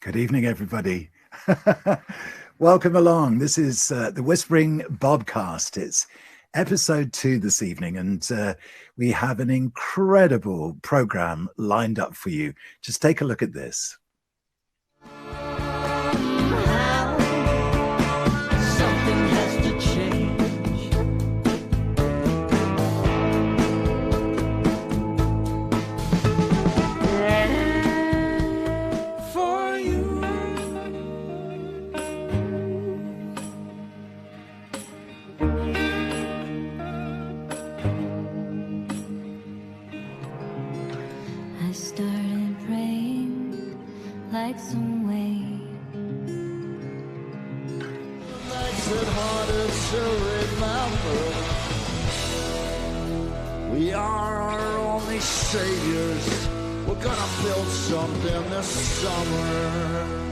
Good evening, everybody. Welcome along. This is the Whispering Bobcast. It's episode 2 this evening, and we have an incredible program lined up for you. Just take a look at this. Some way. Makes it harder to remember. We are our only saviors. We're gonna build something this summer.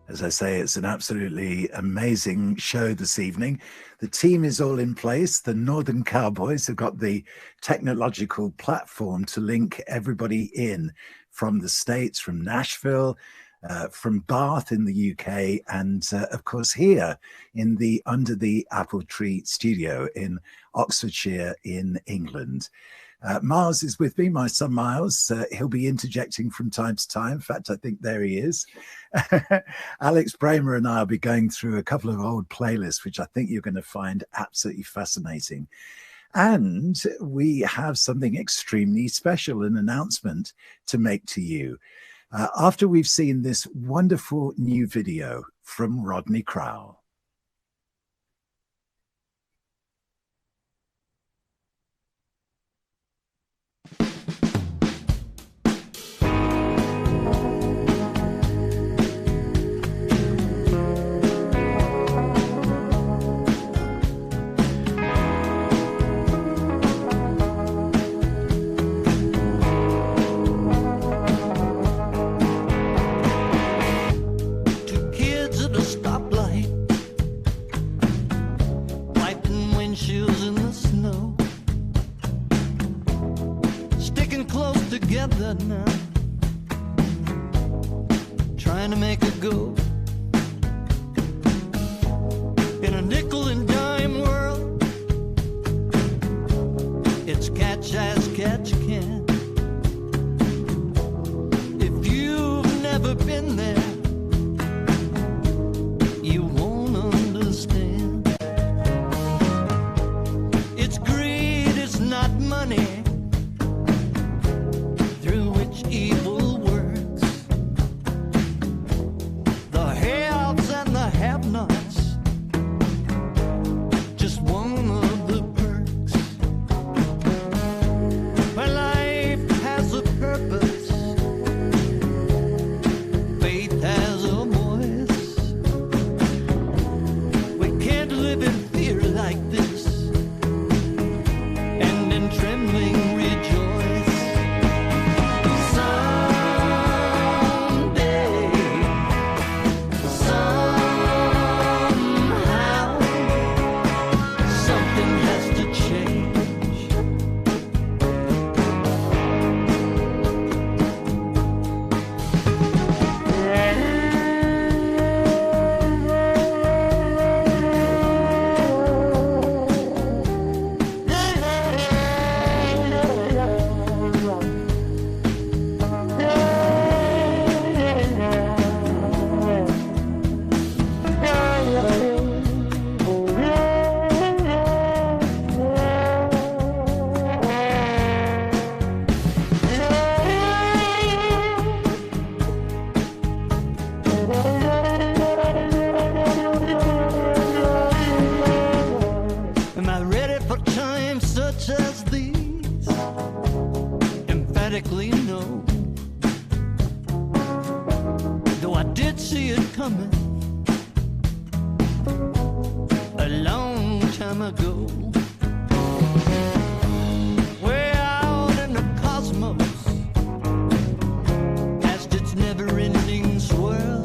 As I say, it's an absolutely amazing show this evening. The team is all in place. The Northern Cowboys have got the technological platform to link everybody in from the States, from Nashville, from Bath in the UK, and of course here in the Under the Apple Tree studio in Oxfordshire in England. Miles is with me, my son Miles. He'll be interjecting from time to time. In fact, I think there he is. Alex Bramer and I will be going through a couple of old playlists, which I think you're going to find absolutely fascinating. And we have something extremely special, an announcement to make to you. After we've seen this wonderful new video from Rodney Crowell. Together now, trying to make a go in a nickel and dime world. It's catch as catch can. If you've never been there, you won't understand. It's greed, it's not money. Evil works. The haves and the have-nots, just one of the perks. My life has a purpose, faith has a voice. We can't live in fear like this, and in trembling rejoice. No, though I did see it coming a long time ago. Way out in the cosmos, past its never-ending swirl,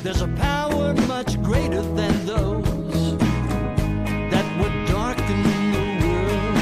there's a power much greater than those that would darken the world.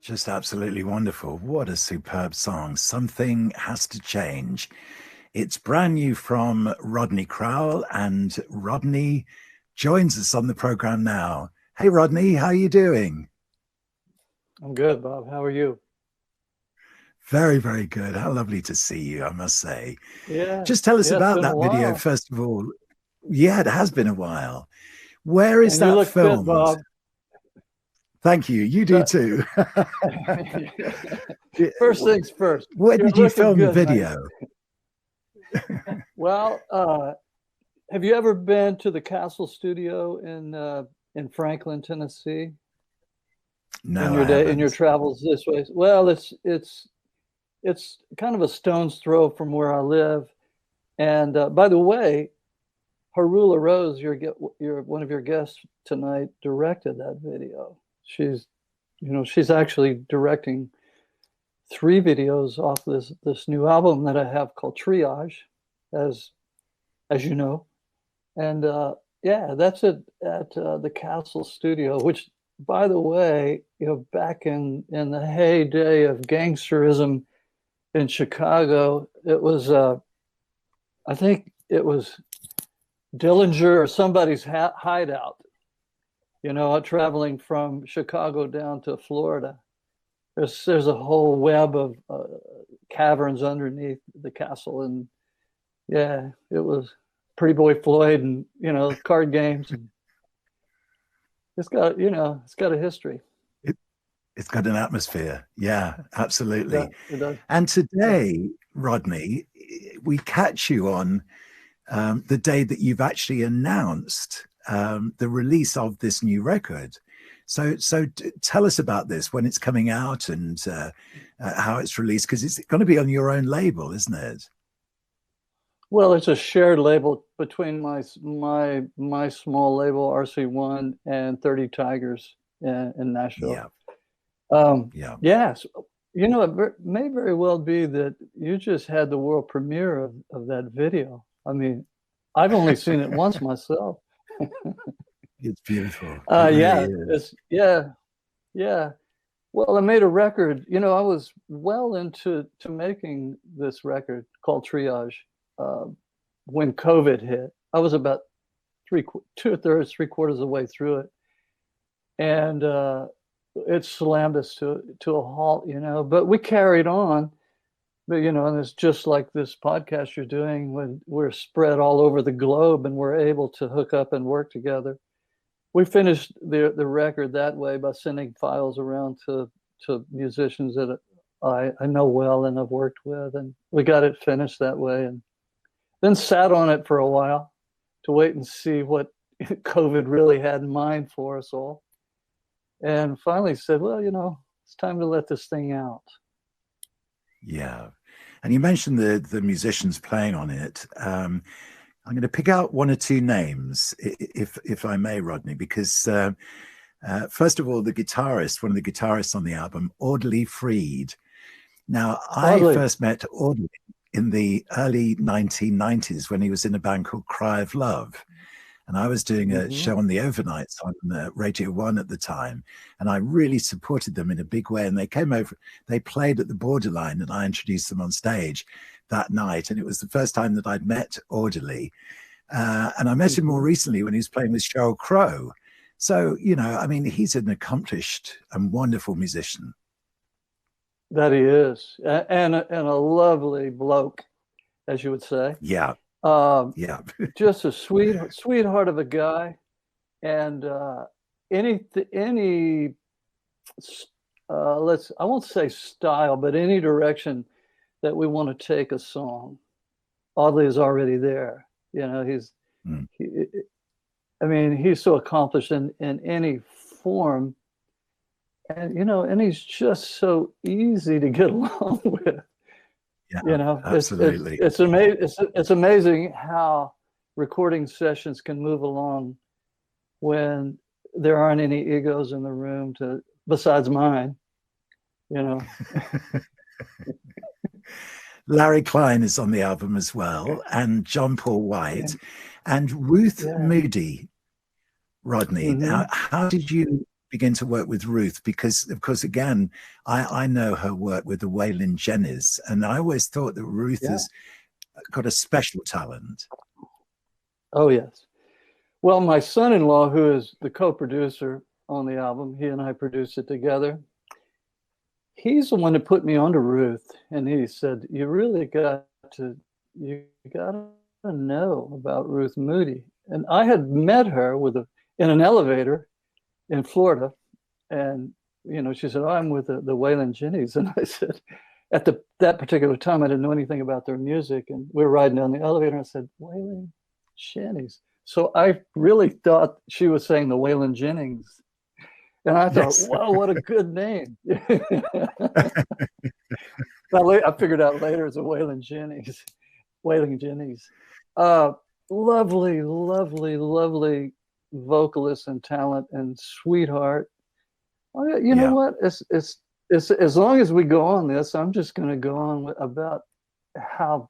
Just absolutely wonderful. What a superb song. Something Has to Change. It's brand new from Rodney Crowell, and Rodney joins us on the program now. Hey, Rodney, how are you doing? I'm good, Bob. How are you? Very, very good. How lovely to see you, I must say. Yeah. Just tell us about that video, first of all. Yeah, it has been a while. Where is that you look filmed? Fit, Bob. Thank you. You do too. First things first. Where did you film the video? Well, have you ever been to the Castle Studio in Franklin, Tennessee? No, in your travels this way. Well, it's kind of a stone's throw from where I live. And by the way, Harula Rose, your one of your guests tonight, directed that video. She's actually directing 3 videos off this new album that I have called Triage, as you know. And yeah, that's at the Castle Studio, which, by the way, back in the heyday of gangsterism in Chicago, it was I think it was Dillinger or somebody's hideout, traveling from Chicago down to Florida. There's a whole web of caverns underneath the castle, and yeah, it was Pretty Boy Floyd and card games. And it's got a history. It's got an atmosphere. Yeah, absolutely. It does. And today, Rodney, we catch you on the day that you've actually announced the release of this new record. So tell us about this, when it's coming out and how it's released, because it's going to be on your own label, isn't it? Well, it's a shared label between my small label RC1 and 30 Tigers in Nashville. Yeah. Yes, it may very well be that you just had the world premiere of that video. I mean, I've only seen it once myself. It's beautiful. Yeah. Well, I made a record. I was well into making this record called Triage when COVID hit. I was about 2/3, 3/4 of the way through it, and it slammed us to a halt. But we carried on. But and it's just like this podcast you're doing, when we're spread all over the globe and we're able to hook up and work together. We finished the record that way by sending files around to musicians that I know well and I've worked with, and we got it finished that way, and then sat on it for a while to wait and see what COVID really had in mind for us all, and finally said, well, it's time to let this thing out. Yeah. And you mentioned the musicians playing on it. I'm going to pick out 1 or 2 names, if I may, Rodney, because first of all, one of the guitarists on the album, Audley Freed. Now, I first met Audley in the early 1990s when he was in a band called Cry of Love. And I was doing a show on the overnights on Radio 1 at the time. And I really supported them in a big way. And they came over, they played at the Borderline, and I introduced them on stage that night. And it was the first time that I'd met Audley. And I met him more recently when he was playing with Sheryl Crow. So, he's an accomplished and wonderful musician. That he is. And a lovely bloke, as you would say. Yeah. Just a sweetheart of a guy, and I won't say style, but any direction that we want to take a song, Audley is already there. He's so accomplished in any form, and and he's just so easy to get along with. Yeah, absolutely. It's amazing how recording sessions can move along when there aren't any egos in the room besides mine. Larry Klein is on the album as well, and John Paul White, and Ruth Moody. Rodney, now, how did you begin to work with Ruth? Because, of course, again, I know her work with the Waylon Jennings, and I always thought that Ruth has got a special talent. Oh, yes. Well, my son-in-law, who is the co-producer on the album, he and I produced it together. He's the one that put me onto Ruth, and he said, you gotta know about Ruth Moody. And I had met her in an elevator in Florida, and she said, oh, I'm with the Waylon Jennings. And I said, at that particular time, I didn't know anything about their music, and we were riding down the elevator, and I said, Waylon Jennings. So I really thought she was saying the Waylon Jennings. And I thought, wow, what a good name. I figured out later it's a Waylon Jennings. Waylon Jennings. Lovely, lovely, lovely vocalist and talent and sweetheart. You know what? It's as long as we go on this, I'm just going to go on about how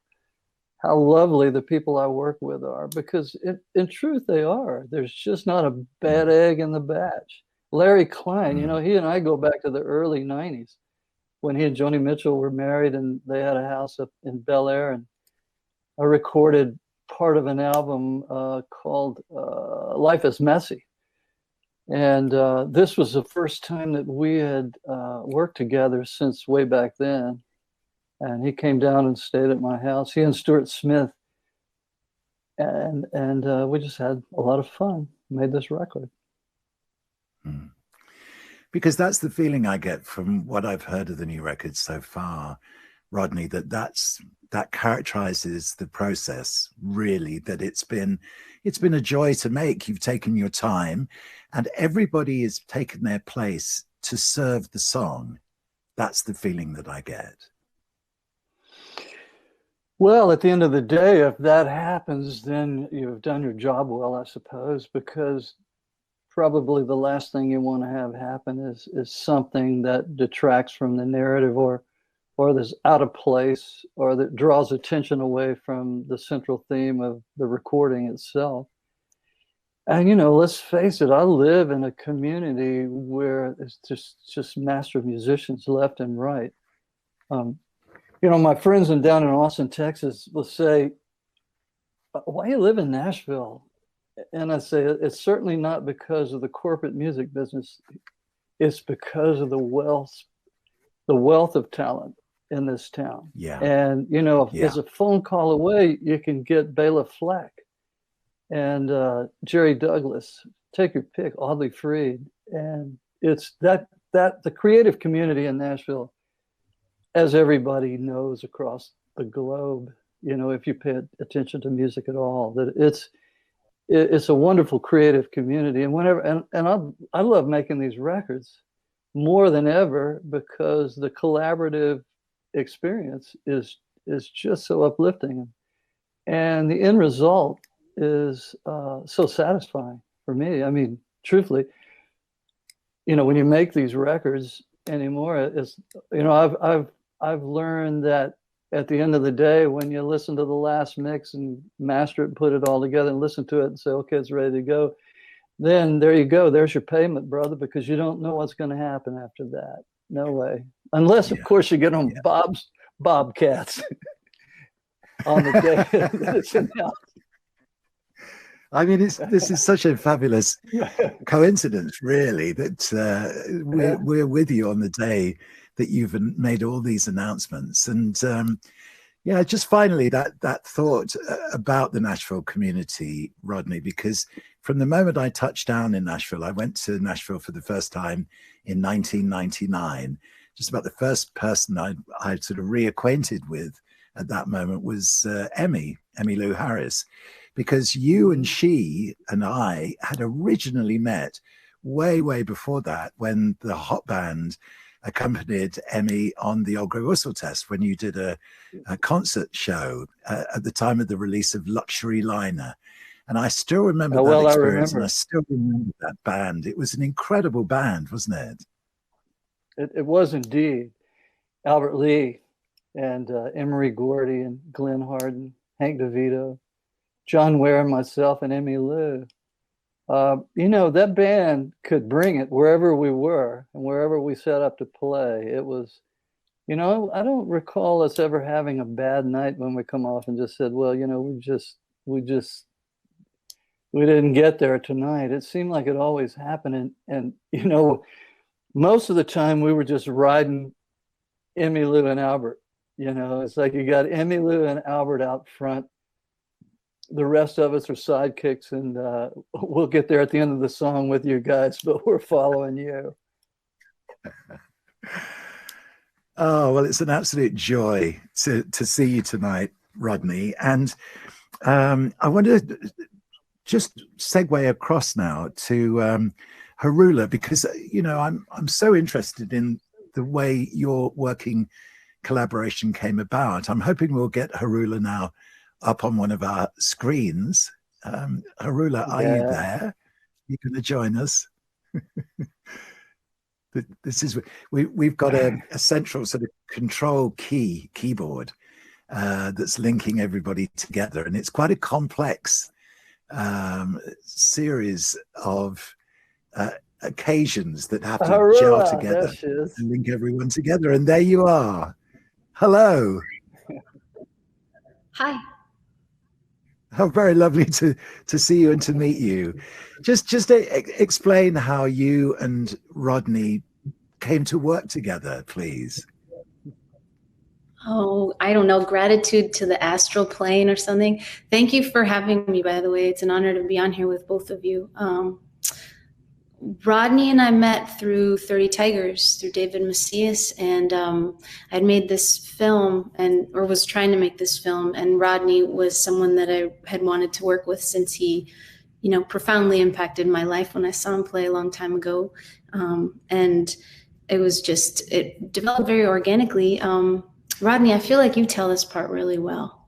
lovely the people I work with are, because in truth they are. There's just not a bad egg in the batch. Larry Klein, he and I go back to the early 90s when he and Joni Mitchell were married, and they had a house up in Bel Air, and I recorded part of an album called Life is Messy. And this was the first time that we had worked together since way back then. And he came down and stayed at my house, he and Stuart Smith. And we just had a lot of fun, made this record. Because that's the feeling I get from what I've heard of the new record so far, Rodney, that characterizes the process, really, that it's been a joy to make. You've taken your time, and everybody has taken their place to serve the song. That's the feeling that I get. Well, at the end of the day, if that happens, then you've done your job well, I suppose, because probably the last thing you want to have happen is something that detracts from the narrative, or that's out of place, or that draws attention away from the central theme of the recording itself. And let's face it, I live in a community where it's just master musicians left and right. My friends down in Austin, Texas will say, why do you live in Nashville? And I say, it's certainly not because of the corporate music business. It's because of the wealth of talent in this town. Yeah. And, as a phone call away, you can get Bela Fleck and Jerry Douglas, take your pick, Audley Freed. And it's that the creative community in Nashville, as everybody knows across the globe, if you pay attention to music at all, that it's a wonderful creative community. And I love making these records more than ever, because the collaborative experience is just so uplifting, and the end result is so satisfying for me. I mean, truthfully, when you make these records anymore, it's I've learned that at the end of the day, when you listen to the last mix and master it and put it all together and listen to it and say, okay, it's ready to go, then there you go. There's your payment, brother, because you don't know what's going to happen after that. No way. Unless, of course, you get on Bobcast on the day that it's announced. I mean, this is such a fabulous coincidence, really, that we're with you on the day that you've made all these announcements. And just finally that thought about the Nashville community, Rodney, because from the moment I touched down in Nashville, I went to Nashville for the first time in 1999. Just about the first person I sort of reacquainted with at that moment was Emmylou Harris, because you and she and I had originally met way, way before that, when the Hot Band accompanied Emmy on the Old Grey Whistle Test, when you did a concert show at the time of the release of Luxury Liner. And I still remember that experience, and I still remember that band. It was an incredible band, wasn't it? It was indeed. Albert Lee and Emery Gordy and Glenn Harden, Hank DeVito, John Ware, myself, and Emmylou. That band could bring it wherever we were and wherever we set up to play. It was, I don't recall us ever having a bad night when we come off and just said, well, we didn't get there tonight. It seemed like it always happened. And most of the time we were just riding Emmy, Lou, and Albert. It's like you got Emmy, Lou, and Albert out front. The rest of us are sidekicks, and we'll get there at the end of the song with you guys, but we're following you. Oh, well, it's an absolute joy to see you tonight, Rodney. And I want to just segue across now to Harula, because, I'm so interested in the way your working collaboration came about. I'm hoping we'll get Harula now up on one of our screens. Harula, are you there? You going to join us? This is we've got a central sort of control keyboard that's linking everybody together, and it's quite a complex series of occasions that have to Harula, gel together and link everyone together. And there you are. Hello. Hi. How very lovely to see you and to meet you. Just explain how you and Rodney came to work together, please. Oh, I don't know, gratitude to the astral plane or something. Thank you for having me, by the way. It's an honor to be on here with both of you. Rodney and I met through 30 Tigers, through David Macias, and I'd made this film or was trying to make this film, and Rodney was someone that I had wanted to work with since he, profoundly impacted my life when I saw him play a long time ago. And it developed very organically. Rodney, I feel like you tell this part really well.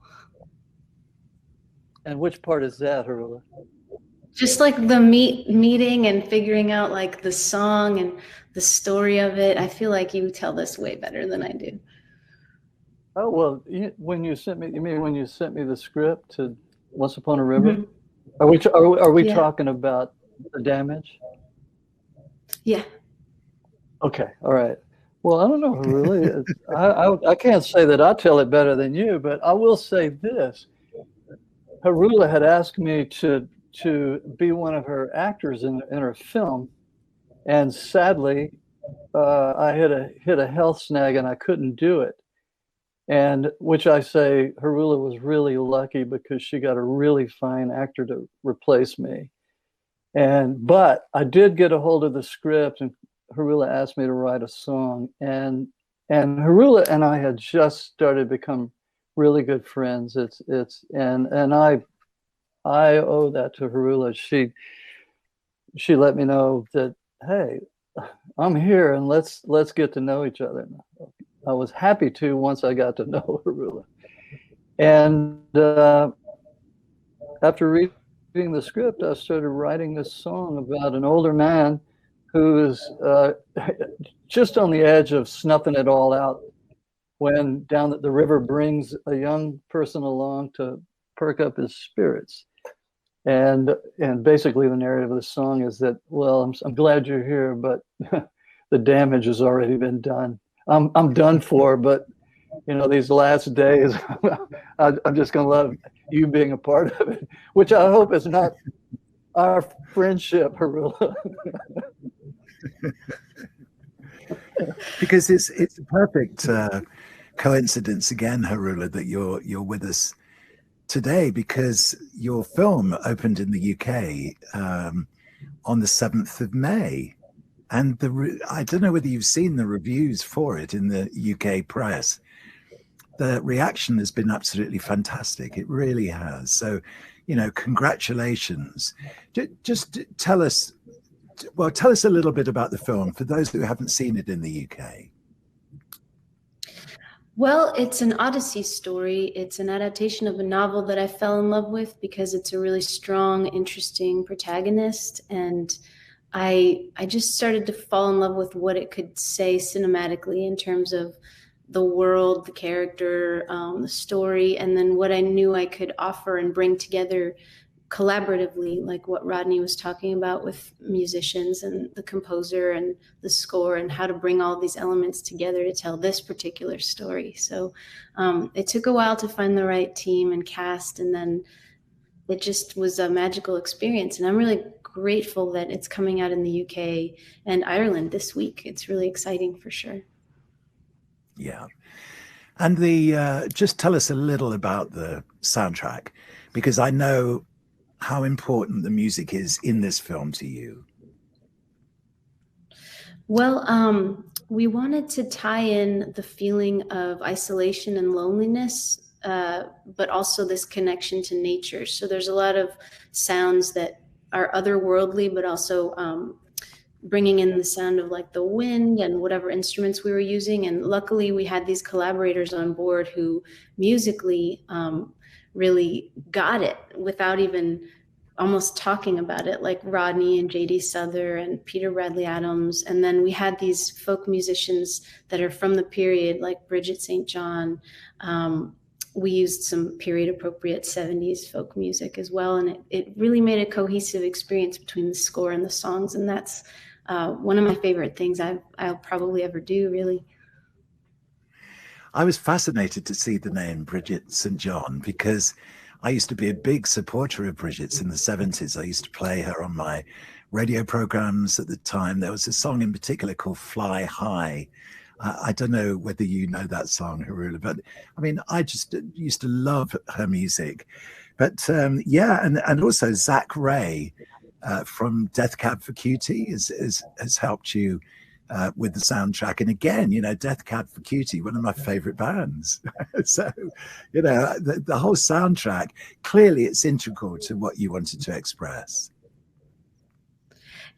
And which part is that, Harula? Just like the meeting and figuring out like the song and the story of it. I feel like you tell this way better than I do. Oh, well, when you sent me the script to Once Upon a River? Mm-hmm. Are we talking about The Damage? Yeah. Okay. All right. Well, I don't know, really. I can't say that I tell it better than you, but I will say this. Harula had asked me to be one of her actors in her film, and sadly, I hit a health snag and I couldn't do it. And which I say Harula was really lucky, because she got a really fine actor to replace me. But I did get a hold of the script, and Harula asked me to write a song, and Harula and I had just started to become really good friends. And I owe that to Harula. She let me know that, hey, I'm here and let's get to know each other. I was happy to once I got to know Harula. And after reading the script, I started writing this song about an older man who's just on the edge of snuffing it all out when down the river brings a young person along to perk up his spirits. And basically the narrative of the song is that, well, I'm glad you're here, but the damage has already been done. I'm done for, but these last days, I'm just gonna love you being a part of it, which I hope is not our friendship, Harula. Because it's a perfect coincidence again, Harula, that you're with us today, because your film opened in the UK on the 7th of May. And I don't know whether you've seen the reviews for it in the UK press. The reaction has been absolutely fantastic. It really has. So, congratulations. Just tell us a little bit about the film for those who haven't seen it in the UK. Well, it's an Odyssey story. It's an adaptation of a novel that I fell in love with because it's a really strong, interesting protagonist. And I just started to fall in love with what it could say cinematically in terms of the world, the character, the story, and then what I knew I could offer and bring together collaboratively, like what Rodney was talking about with musicians and the composer and the score, and how to bring all these elements together to tell this particular story. So it took a while to find the right team and cast, and then it just was a magical experience. And I'm really grateful that it's coming out in the UK and Ireland this week. It's really exciting for sure. Yeah. And just tell us a little about the soundtrack, because I know how important the music is in this film to you. Well, we wanted to tie in the feeling of isolation and loneliness, but also this connection to nature. So there's a lot of sounds that are otherworldly, but also bringing in the sound of like the wind and whatever instruments we were using. And luckily we had these collaborators on board who musically really got it without even almost talking about it, like Rodney and J.D. Souther and Peter Bradley Adams. And then we had these folk musicians that are from the period, like Bridget St. John. We used some period appropriate 70s folk music as well. And it really made a cohesive experience between the score and the songs. And that's one of my favorite things I'll probably ever do, really. I was fascinated to see the name Bridget St. John, because I used to be a big supporter of Bridget's in the 70s. I used to play her on my radio programs at the time. There was a song in particular called Fly High. I don't know whether you know that song, Harula, but I mean, I just used to love her music. But yeah, and also Zach Ray from Death Cab for Cutie has helped you with the soundtrack. And again, you know, Death Cab for Cutie, one of my favorite bands. So, you know, the whole soundtrack, clearly it's integral to what you wanted to express.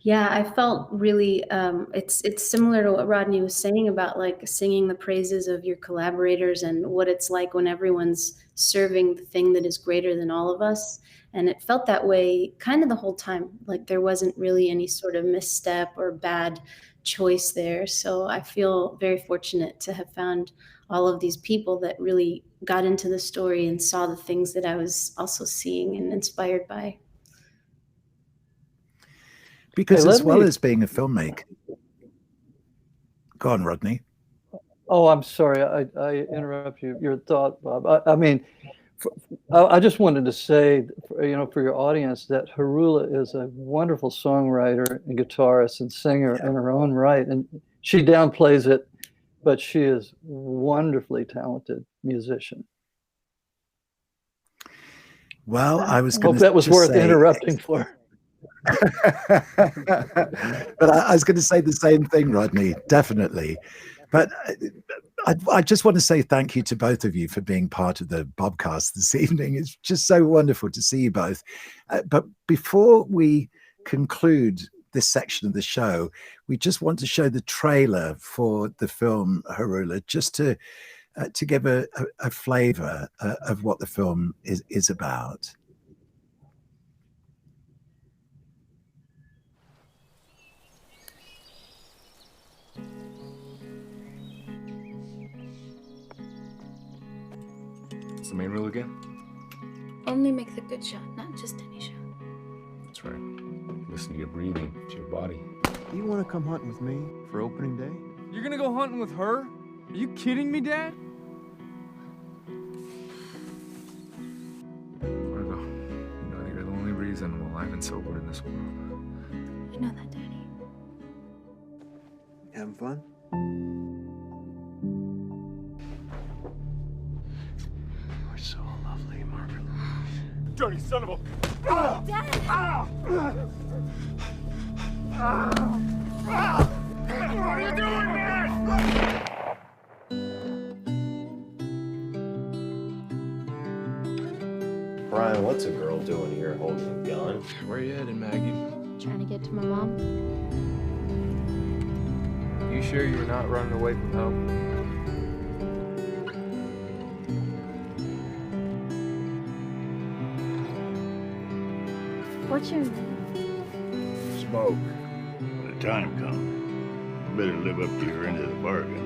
Yeah, I felt really, it's similar to what Rodney was saying about like singing the praises of your collaborators and what it's like when everyone's serving the thing that is greater than all of us. And it felt that way kind of the whole time. Like there wasn't really any sort of misstep or bad choice there. So I feel very fortunate to have found all of these people that really got into the story and saw the things that I was also seeing and inspired by. Because as well as being a filmmaker, go on, Rodney. Oh, I'm sorry, I interrupt your thought, Bob. I mean, I just wanted to say, you know, for your audience, that Harula is a wonderful songwriter and guitarist and singer in her own right, and she downplays it, but she is wonderfully talented musician. Well, I was hope that was worth interrupting for. But I was going to say the same thing, Rodney, definitely. But I just want to say thank you to both of you for being part of the Bobcast this evening. It's just so wonderful to see you both. But before we conclude this section of the show, we just want to show the trailer for the film Harula, just to give a flavor of what the film is about. The main rule again? Only make the good shot, not just any shot. That's right. Listen to your breathing, to your body. You want to come hunting with me for opening day? You're gonna go hunting with her? Are you kidding me, Dad? Margo, you know that you're the only reason I'm alive and sober in this world. I know that, Daddy. Having fun? So lovely, Margaret. Dirty son of a... Dad! What are you doing, man? Brian, what's a girl doing here holding a gun? Where you headed, Maggie? Trying to get to my mom. You sure you're not running away from home? What's your name? Smoke. When the time comes, you better live up to your end of the bargain.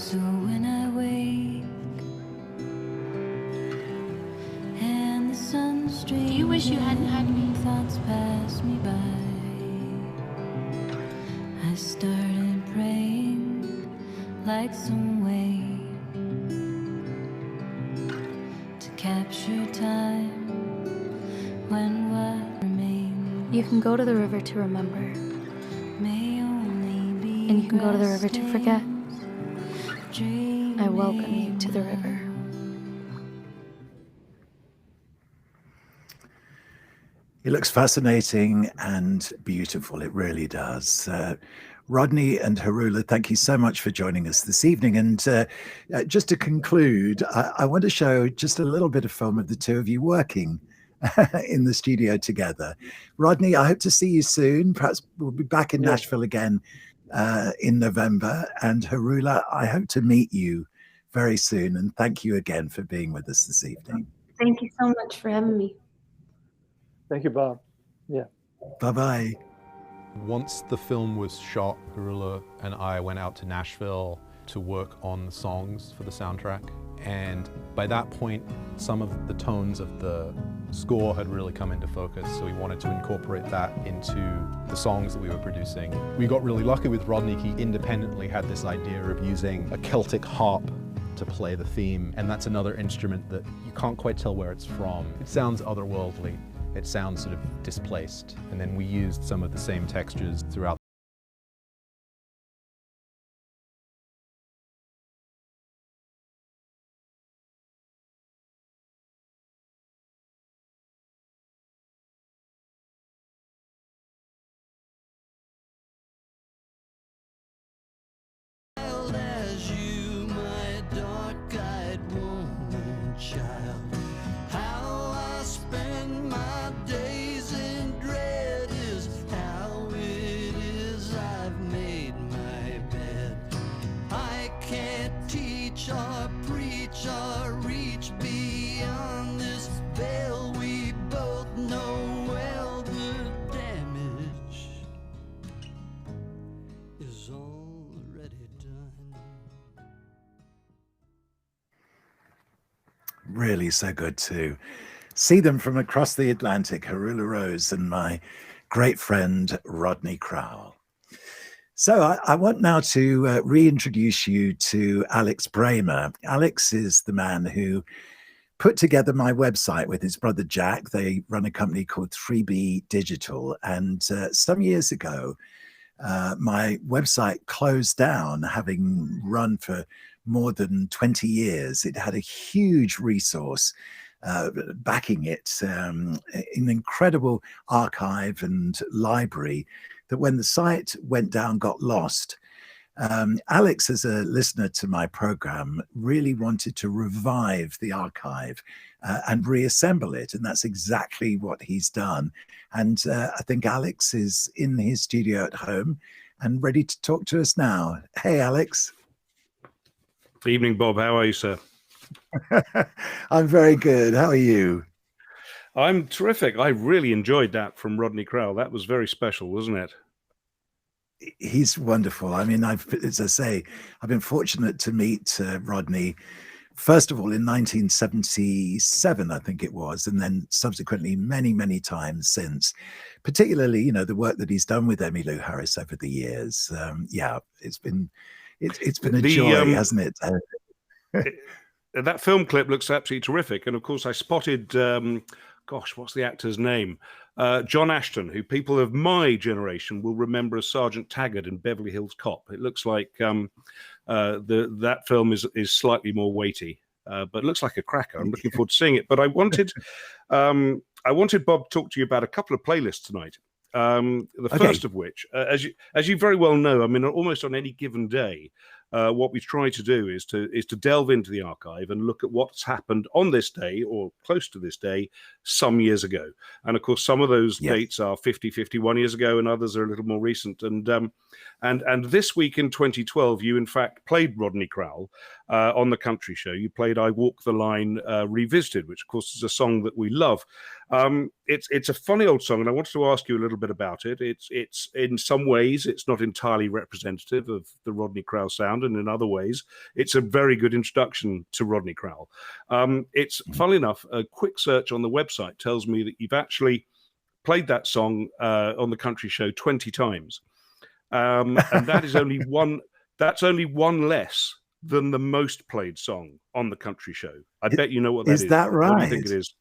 So when I wake and the sun streams, Do you wish you hadn't had me? Thoughts pass me by. I started praying like some way to capture time when what remains. You can go to the river to remember, May only be and you can go to the river to forget. dreaming. I welcome you to the river. It looks fascinating and beautiful. It really does. Rodney and Harula, thank you so much for joining us this evening. And just to conclude, I want to show just a little bit of film of the two of you working in the studio together. Rodney, I hope to see you soon. Perhaps we'll be back in Nashville again in November. And Harula, I hope to meet you very soon. And thank you again for being with us this evening. Thank you so much for having me. Thank you, Bob. Yeah. Bye-bye. Once the film was shot, Harula and I went out to Nashville to work on the songs for the soundtrack. And by that point, some of the tones of the score had really come into focus, so we wanted to incorporate that into the songs that we were producing. We got really lucky with Rodney. He independently had this idea of using a Celtic harp to play the theme, and that's another instrument that you can't quite tell where it's from. It sounds otherworldly. It sounds sort of displaced. And then we used some of the same textures throughout. As you, my dark-eyed woman child, how I spend my days in dread is how it is I've made my bed. I can't teach or preach or reach beyond this veil. We both know well the damage is already done. Really so good to see them from across the Atlantic, Harula Rose and my great friend Rodney Crowell. So I want now to reintroduce you to Alex Bramer. Alex is the man who put together my website with his brother Jack. They run a company called 3B Digital. And some years ago, my website closed down, having run for more than 20 years. It had a huge resource backing it, an incredible archive and library that when the site went down, got lost. Alex, as a listener to my program, really wanted to revive the archive and reassemble it. And that's exactly what he's done. And I think Alex is in his studio at home and ready to talk to us now. Hey, Alex. Good evening, Bob. How are you, sir? I'm very good. How are you? I'm terrific. I really enjoyed that from Rodney Crowell. That was very special, wasn't it? He's wonderful. I mean, as I say, I've been fortunate to meet Rodney, first of all, in 1977, I think it was, and then subsequently many, many times since, particularly, you know, the work that he's done with Emmylou Harris over the years. Yeah, it's been a joy, hasn't it? That film clip looks absolutely terrific. And of course, I spotted, gosh, what's the actor's name? John Ashton, who people of my generation will remember as Sergeant Taggart in Beverly Hills Cop. It looks like that film is slightly more weighty, but it looks like a cracker. I'm looking forward to seeing it. But I wanted Bob to talk to you about a couple of playlists tonight. The first of which, as you very well know, I mean, almost on any given day, what we try to do is to delve into the archive and look at what's happened on this day or close to this day some years ago. And of course, some of those dates are 50, 51 years ago, and others are a little more recent. And this week in 2012, you in fact played Rodney Crowell on the Country Show. You played "I Walk the Line" Revisited, which of course is a song that we love. It's a funny old song, and I wanted to ask you a little bit about it. It's in some ways it's not entirely representative of the Rodney Crowell sound. sound, and in other ways, it's a very good introduction to Rodney Crowell. It's, funnily enough, a quick search on the website tells me that you've actually played that song on the country show 20 times. And that is only one. That's only one less than the most played song on the country show. I bet you know what that is. Is that right? What do you think it is?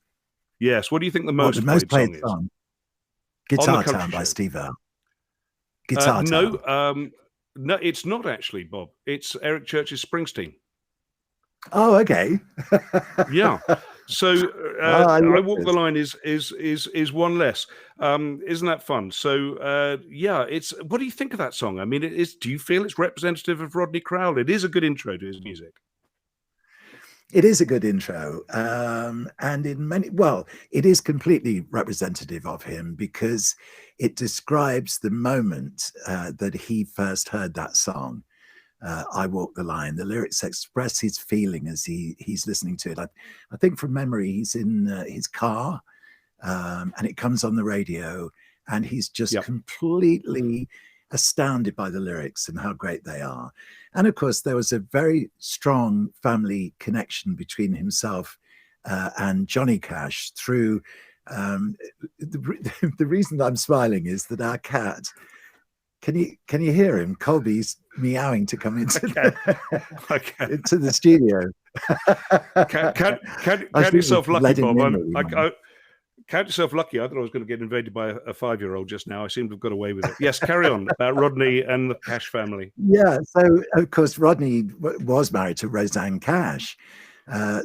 Yes. What do you think the most played song song? is? Guitar Town by Steve Earle. Guitar Town. No, it's not actually, Bob. It's Eric Church's Springsteen. Oh, okay. Yeah. So I Walk the Line is one less. Isn't that fun? So yeah, it's. What do you think of that song? I mean, it is. Do you feel it's representative of Rodney Crowell? It is a good intro to his music. It is a good intro, and it is completely representative of him because it describes the moment that he first heard that song. I Walk the Line. The lyrics express his feeling as he's listening to it. I think from memory, he's in his car, and it comes on the radio, and he's just completely astounded by the lyrics and how great they are. And of course, there was a very strong family connection between himself and Johnny Cash through. The reason that I'm smiling is that our cat. Can you hear him? Colby's meowing to come into into the studio. Count yourself lucky, Bob. Count yourself lucky. I thought I was going to get invaded by a 5-year-old just now. I seem to have got away with it. Yes, carry on about Rodney and the Cash family. Yeah, so of course Rodney was married to Roseanne Cash.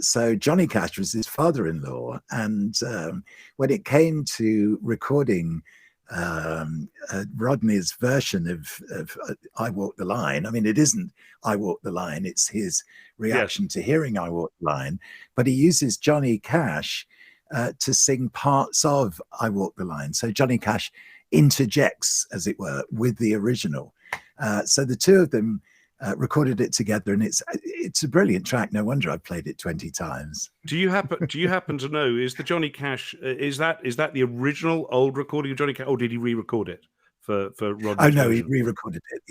So Johnny Cash was his father-in-law, and when it came to recording Rodney's version of I Walk the Line. I mean, it isn't I Walk the Line, it's his reaction to hearing I Walk the Line, but he uses Johnny Cash to sing parts of I Walk the Line. So Johnny Cash interjects, as it were, with the original. So the two of them recorded it together, and it's a brilliant track. No wonder I've played it 20 times. Do you happen to know, is the Johnny Cash is that the original old recording of Johnny Cash, or did he re-record it for Rodney? Oh no, he re-recorded it.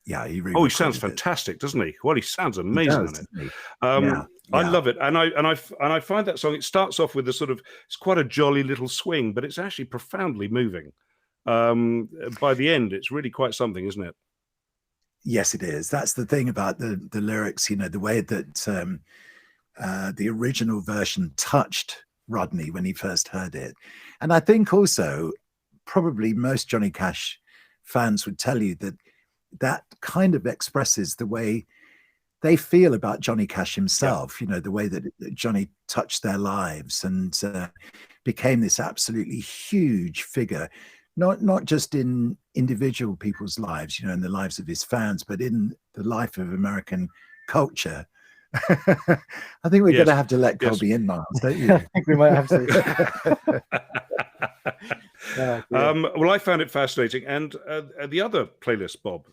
Yeah, he re-recorded. Oh, he sounds fantastic, doesn't he? Well, he sounds amazing on it. I love it, and I find that song. It starts off with it's quite a jolly little swing, but it's actually profoundly moving. By the end, it's really quite something, isn't it? Yes, it is. That's the thing about the lyrics, the way that the original version touched Rodney when he first heard it. And I think also probably most Johnny Cash fans would tell you that kind of expresses the way they feel about Johnny Cash himself, the way that Johnny touched their lives and became this absolutely huge figure. Not just in individual people's lives, in the lives of his fans, but in the life of American culture. I think we're going to have to let Colby in, Miles, don't you? I think we might have to. Well, I found it fascinating. And the other playlist, Bob,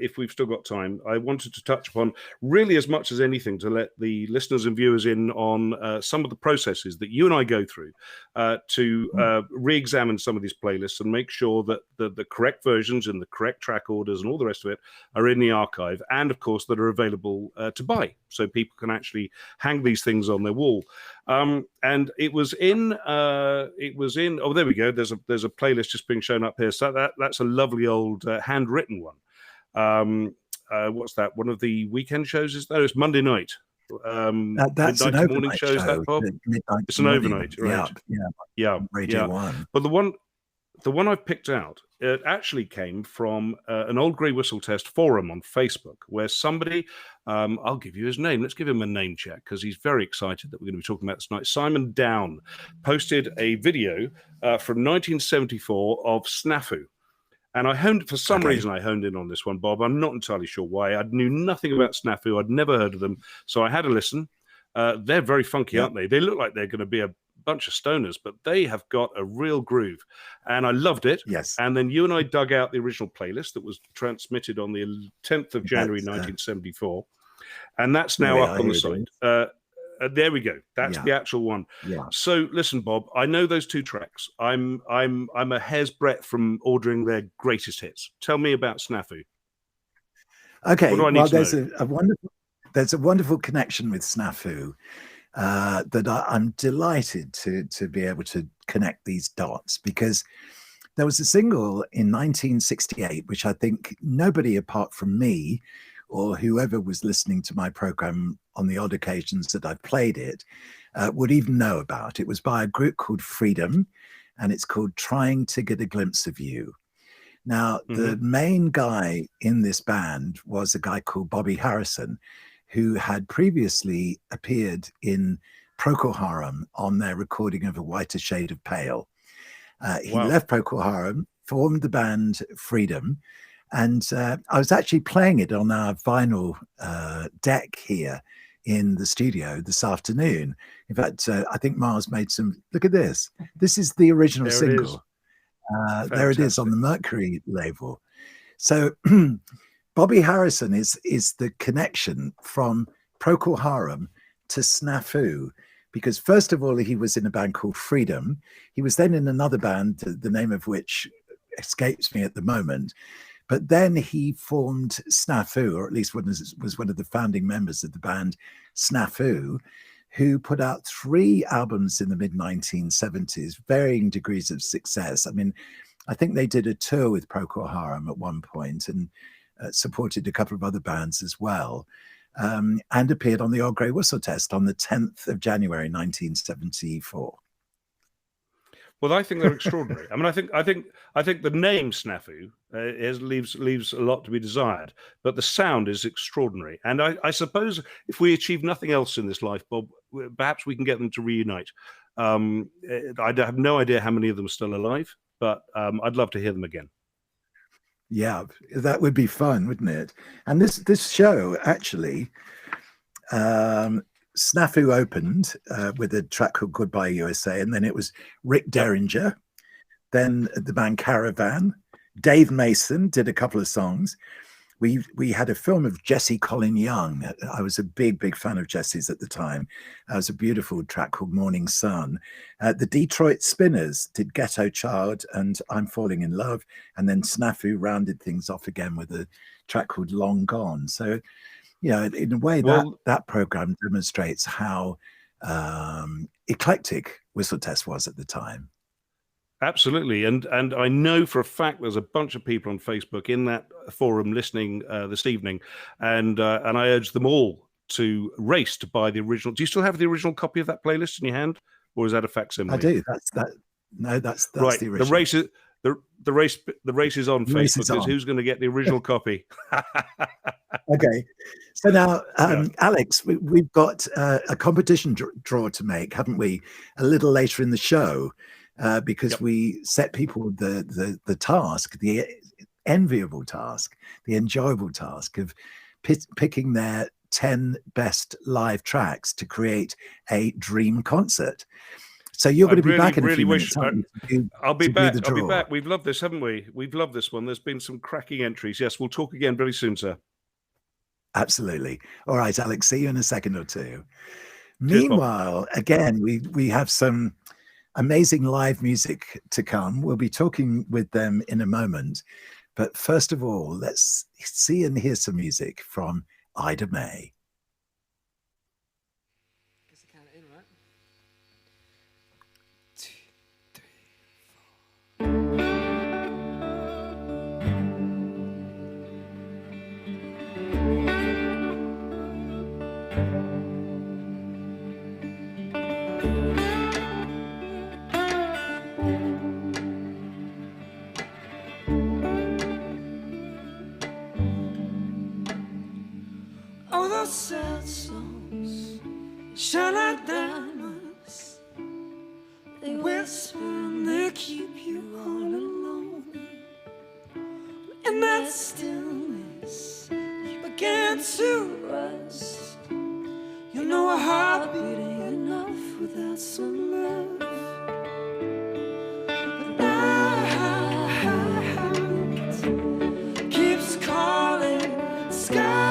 if we've still got time, I wanted to touch upon really as much as anything to let the listeners and viewers in on some of the processes that you and I go through to re-examine some of these playlists and make sure that the correct versions and the correct track orders and all the rest of it are in the archive, and of course that are available to buy, so people can actually hang these things on their wall. And it was in. Oh, there we go. There's a playlist just being shown up here. So that's a lovely old handwritten one. What's that? One of the weekend shows? Is that? It's Monday night. That's an overnight morning show. Is that, Bob? It's an overnight, right? Yeah. Radio 1. But the one I've picked out, it actually came from an Old Grey Whistle Test forum on Facebook, where somebody, I'll give you his name. Let's give him a name check because he's very excited that we're going to be talking about this tonight. Simon Down posted a video from 1974 of Snafu. And for some reason, I honed in on this one, Bob. I'm not entirely sure why. I knew nothing about Snafu. I'd never heard of them. So I had a listen. They're very funky, aren't they? They look like they're going to be a bunch of stoners, but they have got a real groove. And I loved it. Yes. And then you and I dug out the original playlist that was transmitted on the 10th of January, 1974. And that's now up on the site. There we go. That's the actual one. Yeah. So listen, Bob, I know those two tracks. I'm a hair's breadth from ordering their greatest hits. Tell me about Snafu. Okay, What do I need well, to there's a wonderful connection with Snafu that I'm delighted to be able to connect these dots, because there was a single in 1968, which I think nobody apart from me or whoever was listening to my program on the odd occasions that I've played it would even know about. It was by a group called Freedom, and it's called Trying to Get a Glimpse of You. Now, the main guy in this band was a guy called Bobby Harrison, who had previously appeared in Procol Harum on their recording of A Whiter Shade of Pale. He left Procol Harum, formed the band Freedom, and I was actually playing it on our vinyl deck here in the studio this afternoon. In fact, I think Mars made some. Look at this. This is the original single. There it is on the Mercury label. So Bobby Harrison is the connection from Procol Harum to Snafu, because first of all, he was in a band called Freedom. He was then in another band, the name of which escapes me at the moment. But then he formed Snafu, or at least was one of the founding members of the band Snafu, who put out 3 albums in the mid-1970s, varying degrees of success. I mean, I think they did a tour with Procol Harum at one point and supported a couple of other bands as well, and appeared on the Old Grey Whistle Test on the 10th of January, 1974. Well, I think they're extraordinary. I mean, I think the name Snafu leaves a lot to be desired, but the sound is extraordinary. And I suppose if we achieve nothing else in this life, Bob, perhaps we can get them to reunite. I have no idea how many of them are still alive, but I'd love to hear them again. Yeah, that would be fun, wouldn't it? And this show actually. Snafu opened with a track called Goodbye USA, and then it was Rick Derringer, then the band Caravan. Dave Mason did a couple of songs. We had a film of Jesse Colin Young. I was a big fan of Jesse's at the time. It was a beautiful track called Morning Sun. The Detroit Spinners did Ghetto Child and I'm Falling in Love, and then Snafu rounded things off again with a track called Long Gone. So, you know, in a way, that program demonstrates how eclectic Whistle Test was at the time. Absolutely, and I know for a fact there's a bunch of people on Facebook in that forum listening this evening, and I urge them all to race to buy the original. Do you still have the original copy of that playlist in your hand, or is that a facsimile? I do. That's right. The original. The race is on Facebook. Because who's going to get the original copy? Okay, so now, Alex, we've got a competition draw to make, haven't we? A little later in the show, because we set people the task, the enviable task, the enjoyable task of picking their 10 best live tracks to create a dream concert. So you're going to be back in a few minutes. I'll be back. I'll be back. We've loved this, haven't we? We've loved this one. There's been some cracking entries. Yes, we'll talk again very soon, sir. Absolutely. All right, Alex. See you in a second or two. Meanwhile, again, we have some amazing live music to come. We'll be talking with them in a moment. But first of all, let's see and hear some music from Ida Mae. Sad songs shine like diamonds. They whisper and they keep you all alone. In that stillness, you begin to rest. You know a heartbeat ain't enough without some love. But night keeps calling sky.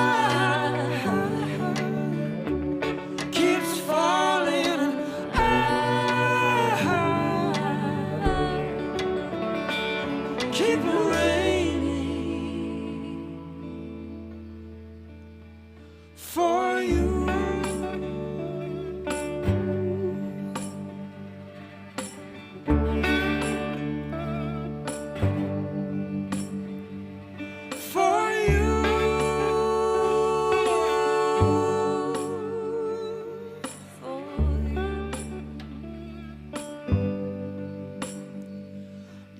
for you. For you.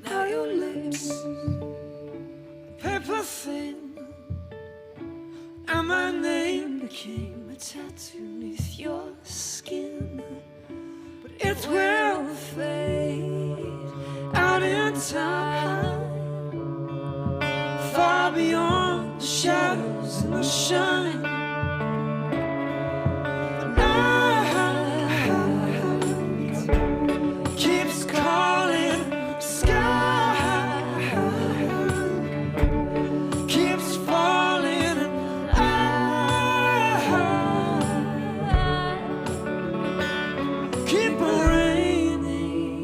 Now your lips paper thin, and my name became a tattoo beneath your skin. But it will fade out in time, far beyond the shadows and the shine. Night keeps calling, sky keeps falling, and I keep raining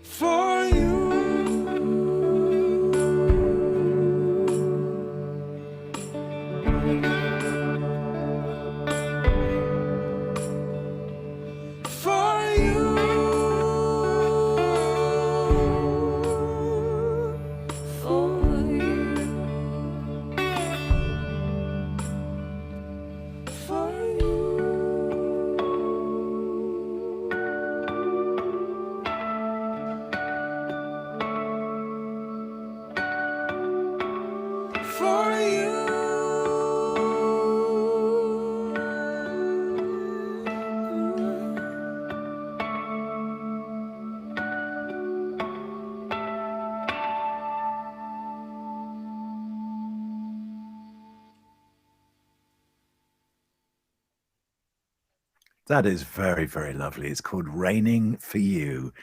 for you. For you. For you. For you. For you. That is very, very lovely. It's called Raining for You.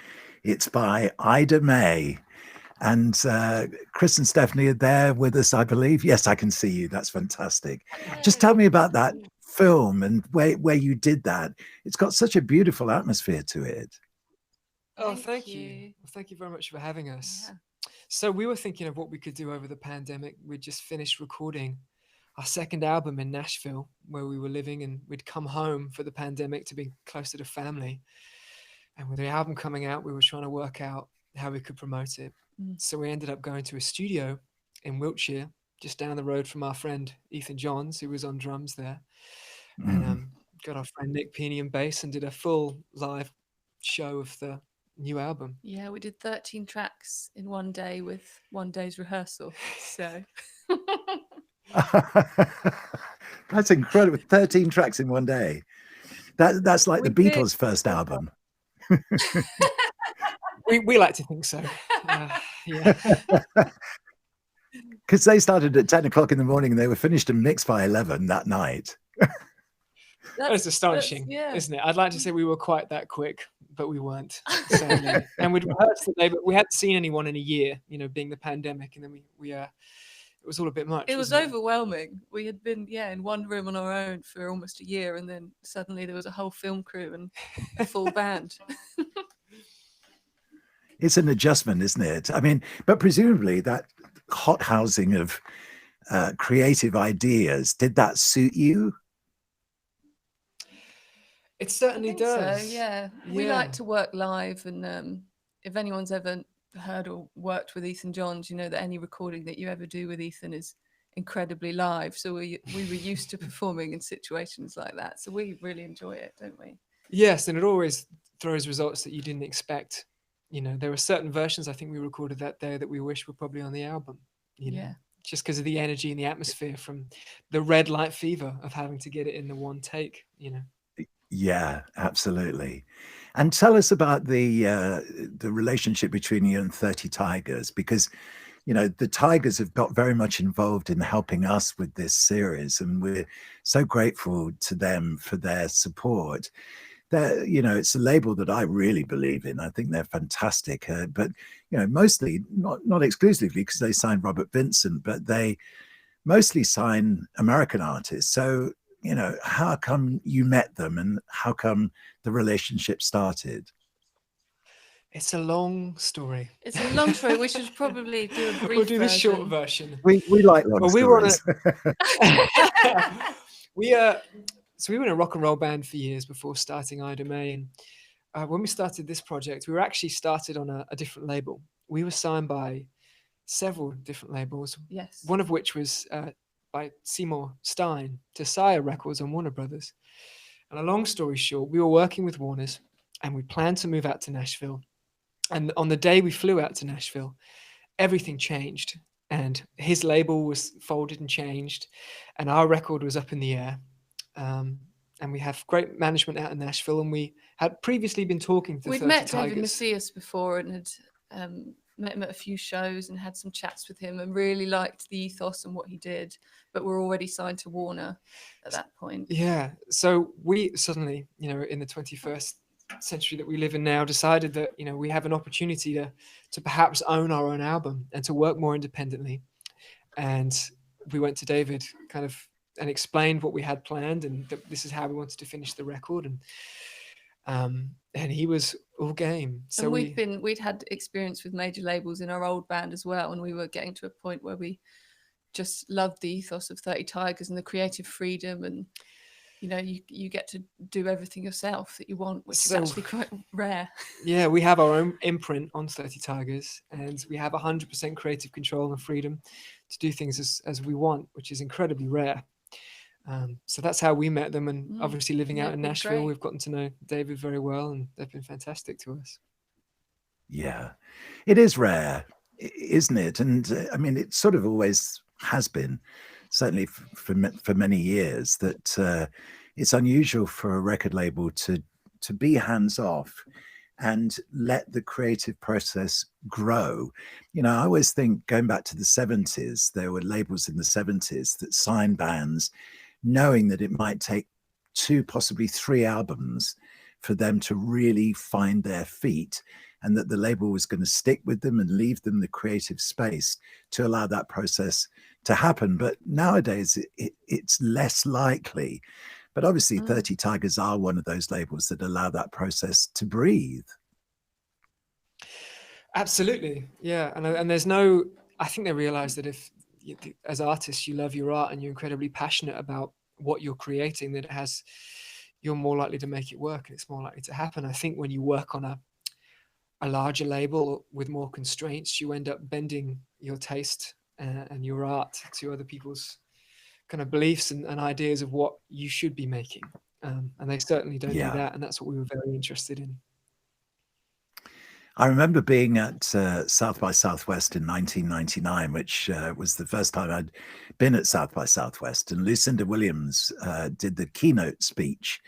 It's by Ida Mae. And Chris and Stephanie are there with us, I believe. Yes, I can see you. That's fantastic. Just tell me about that film and where you did that. It's got such a beautiful atmosphere to it. Oh, thank you. Well, thank you very much for having us. So we were thinking of what we could do over the pandemic. We'd just finished recording our second album in Nashville, where we were living, and we'd come home for the pandemic to be closer to family. And with the album coming out, we were trying to work out how we could promote it. So we ended up going to a studio in Wiltshire, just down the road from our friend Ethan Johns, who was on drums there. And got our friend Nick Peeney on bass and did a full live show of the new album. Yeah, we did 13 tracks in one day with one day's rehearsal. So That's incredible. 13 tracks in one day. That's like the Beatles' first album. We like to think so. Yeah. Because they started at 10 o'clock in the morning and they were finished and mixed by 11 that night. That is astonishing, isn't it? I'd like to say we were quite that quick, but we weren't, sadly. And we'd rehearsed the day, but we hadn't seen anyone in a year, being the pandemic. And then we it was all a bit much. It was overwhelming. We had been, in one room on our own for almost a year, and then suddenly there was a whole film crew and a full band. It's an adjustment, isn't it? I mean, but presumably that hot housing of creative ideas, did that suit you? It certainly does. So, yeah. We like to work live, and if anyone's ever heard or worked with Ethan Johns, you know that any recording that you ever do with Ethan is incredibly live. So we were used to performing in situations like that. So we really enjoy it, don't we? Yes, and it always throws results that you didn't expect. There were certain versions I think we recorded that day that we wish were probably on the album. Just because of the energy and the atmosphere from the red light fever of having to get it in the one take. Yeah, absolutely. And tell us about the relationship between you and 30 Tigers, because the Tigers have got very much involved in helping us with this series, and we're so grateful to them for their support. It's a label that I really believe in. I think they're fantastic, but mostly not exclusively, because they signed Robert Vincent, but they mostly sign American artists. So how come you met them, and how come the relationship started? It's a long story. It's a long story. We should probably do a brief We'll do the short version. version. We like long We were on stories. So we were in a rock and roll band for years before starting Ida Mae. And when we started this project, we were actually started on a different label. We were signed by several different labels. Yes. One of which was by Seymour Stein to Sire Records on Warner Brothers. And a long story short, we were working with Warner's and we planned to move out to Nashville. And on the day we flew out to Nashville, everything changed. And his label was folded and changed. And our record was up in the air. And we have great management out in Nashville. And we had previously been talking to 30 met Tigers. David Macias before and had met him at a few shows and had some chats with him and really liked the ethos and what he did. But we're already signed to Warner at that point. Yeah. So we suddenly, in the 21st century that we live in now, decided that we have an opportunity to perhaps own our own album and to work more independently. And we went to David and explained what we had planned and that this is how we wanted to finish the record, and he was all game. So and we'd had experience with major labels in our old band as well, and we were getting to a point where we just loved the ethos of 30 Tigers and the creative freedom, and you get to do everything yourself that you want, which is actually quite rare. Yeah, we have our own imprint on 30 Tigers, and we have 100% creative control and freedom to do things as we want, which is incredibly rare. So that's how we met them, and obviously living out in Nashville, we've gotten to know David very well, and they've been fantastic to us. Yeah, it is rare, isn't it? And I mean, it sort of always has been, certainly for many years, that it's unusual for a record label to be hands off and let the creative process grow. I always think, going back to the 70s, there were labels in the 70s that signed bands knowing that it might take 2, possibly 3 albums for them to really find their feet, and that the label was going to stick with them and leave them the creative space to allow that process to happen. But nowadays it's less likely. But obviously 30 Tigers are one of those labels that allow that process to breathe. Absolutely. Yeah. And there's I think they realize that if as artists you love your art and you're incredibly passionate about what you're creating, that you're more likely to make it work and it's more likely to happen. I think when you work on a larger label with more constraints, you end up bending your taste and your art to other people's kind of beliefs and ideas of what you should be making. And they certainly don't do that. And that's what we were very interested in. I remember being at South by Southwest in 1999, which was the first time I'd been at South by Southwest. And Lucinda Williams did the keynote speech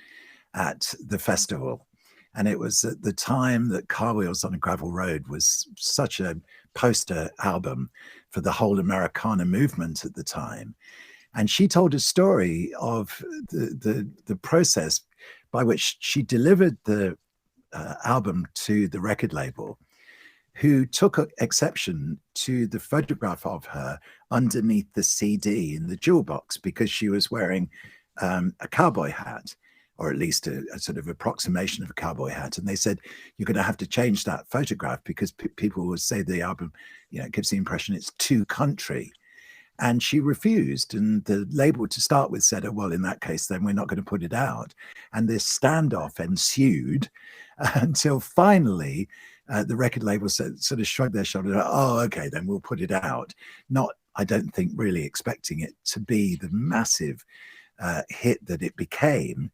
at the festival. And it was at the time that Car Wheels on a Gravel Road was such a poster album for the whole Americana movement at the time. And she told a story of the process by which she delivered the album to the record label, who took exception to the photograph of her underneath the CD in the jewel box because she was wearing a cowboy hat, or at least a sort of approximation of a cowboy hat. And they said, you're going to have to change that photograph because people will say the album, it gives the impression it's too country. And she refused. And the label, to start with, said, oh, well, in that case, then we're not going to put it out. And this standoff ensued until finally the record label sort of shrugged their shoulders. Oh, okay, then we'll put it out. Not, I don't think, really expecting it to be the massive hit that it became.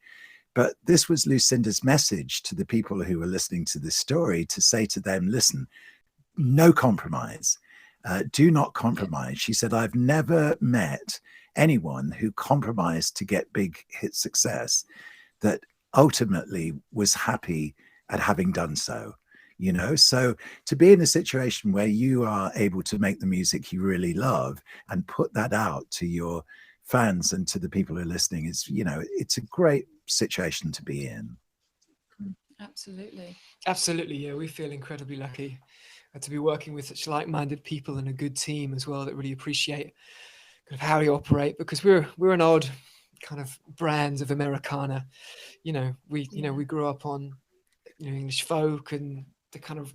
But this was Lucinda's message to the people who were listening to this story, to say to them, listen, no compromise. Do not compromise. She said, I've never met anyone who compromised to get big hit success that ultimately was happy at having done so. So to be in a situation where you are able to make the music you really love and put that out to your fans and to the people who are listening is, it's a great situation to be in. Absolutely. Yeah, we feel incredibly lucky to be working with such like-minded people and a good team as well that really appreciate kind of how we operate, because we're an odd kind of brand of Americana. We grew up on English folk and the kind of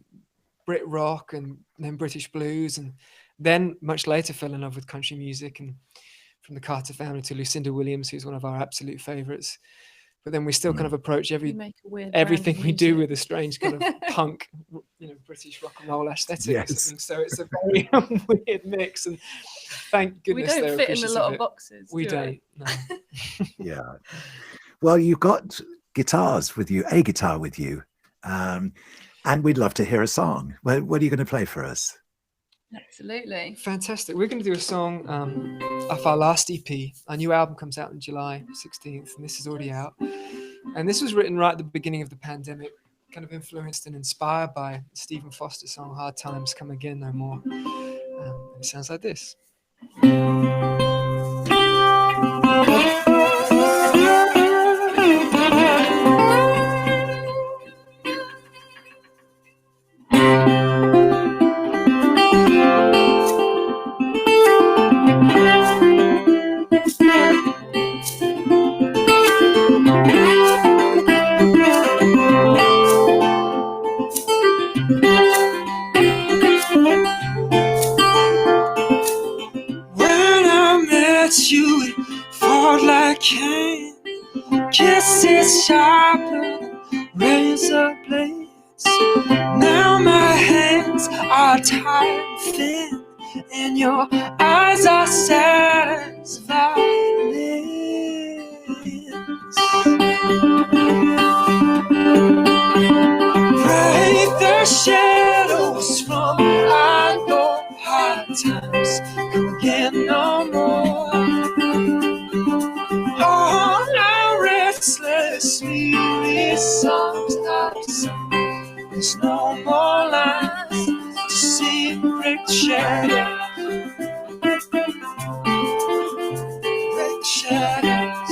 Brit rock and then British blues, and then much later fell in love with country music, and from the Carter family to Lucinda Williams, who's one of our absolute favorites. But then we still kind of approach everything we do with a strange kind of punk, British rock and roll aesthetic. Yes. So it's a very weird mix, and thank goodness we don't fit in a lot of boxes. We don't. No. Yeah. Well, you've got guitars with you, a guitar with you, and we'd love to hear a song. What are you going to play for us? Absolutely. Fantastic. We're going to do a song off our last EP. Our new album comes out on July 16th, and this is already out. And this was written right at the beginning of the pandemic, kind of influenced and inspired by Stephen Foster's song Hard Times Come Again No More. And it sounds like this. You fought like cane, kisses sharper than razor blades. Now my hands are tired and thin, and your eyes are sad as violins. Break the shadows from our door. Hard times come again no more. All our restless, weary songs are sung. There's no more lines to see. Break the shadows. Break the shadows.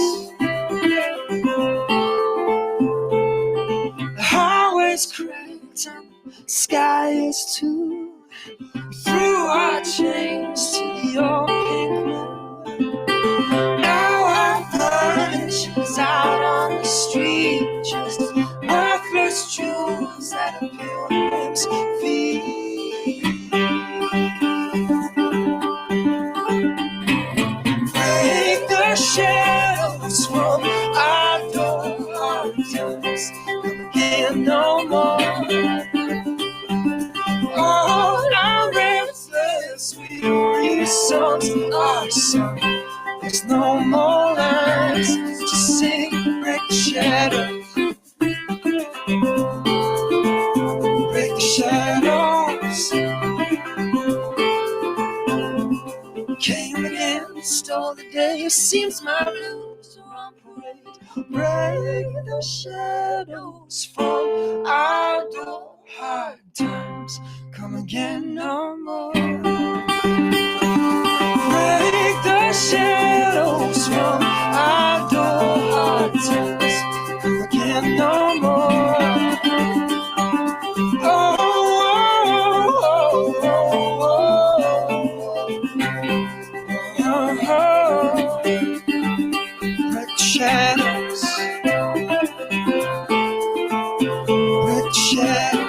The highway's cracked and the sky is too. We threw our chains to your pink moon. Now our furniture's out on the street, just worthless jewels at a pilgrim's feet. Break the shadows from our door. Hard times come again no more. All our restless, weary songs are sung. There's no more lines to sing. Break the shadows. Break the shadows. Came again, stole the day. It seems my blues are on parade. Break the shadows from our door. Hard times come again no more. Break the shadows from our door. Hard times come again no more. Oh, oh, oh, oh, oh, oh, oh. Break the shadows. Break the shadows.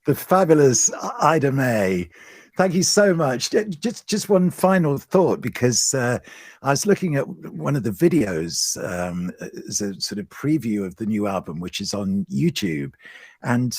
The fabulous Ida Mae. Thank you so much. Just one final thought, because I was looking at one of the videos as a sort of preview of the new album, which is on YouTube, and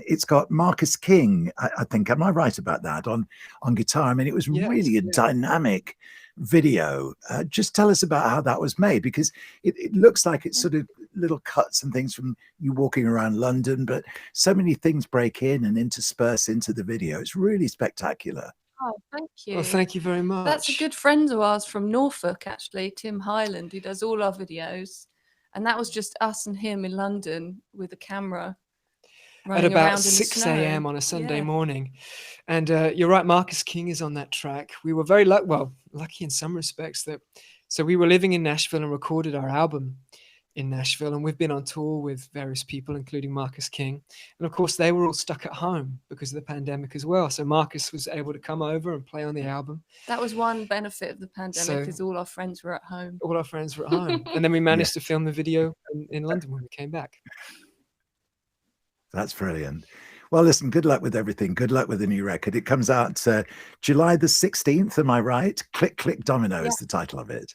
it's got Marcus King, I think, am I right about that, on guitar? I mean, it was really a dynamic video. Just tell us about how that was made, because it looks like it's sort of little cuts and things from you walking around London, but so many things break in and intersperse into the video. It's really spectacular. Oh, thank you. Well, thank you very much. That's a good friend of ours from Norfolk, actually, Tim Highland, who does all our videos. And that was just us and him in London with a camera. Running at about around in the 6 snow. a.m. on a Sunday Yeah. morning. And you're right, Marcus King is on that track. We were very lucky in some respects so we were living in Nashville and recorded our album in Nashville, and we've been on tour with various people, including Marcus King. And of course, they were all stuck at home because of the pandemic as well. So Marcus was able to come over and play on the album. That was one benefit of the pandemic, is all our friends were at home. All our friends were at home. And then we managed to film the video in London when we came back. That's brilliant. Well, listen, good luck with everything. Good luck with the new record. It comes out July the 16th, am I right? Click, Click, Domino is the title of it.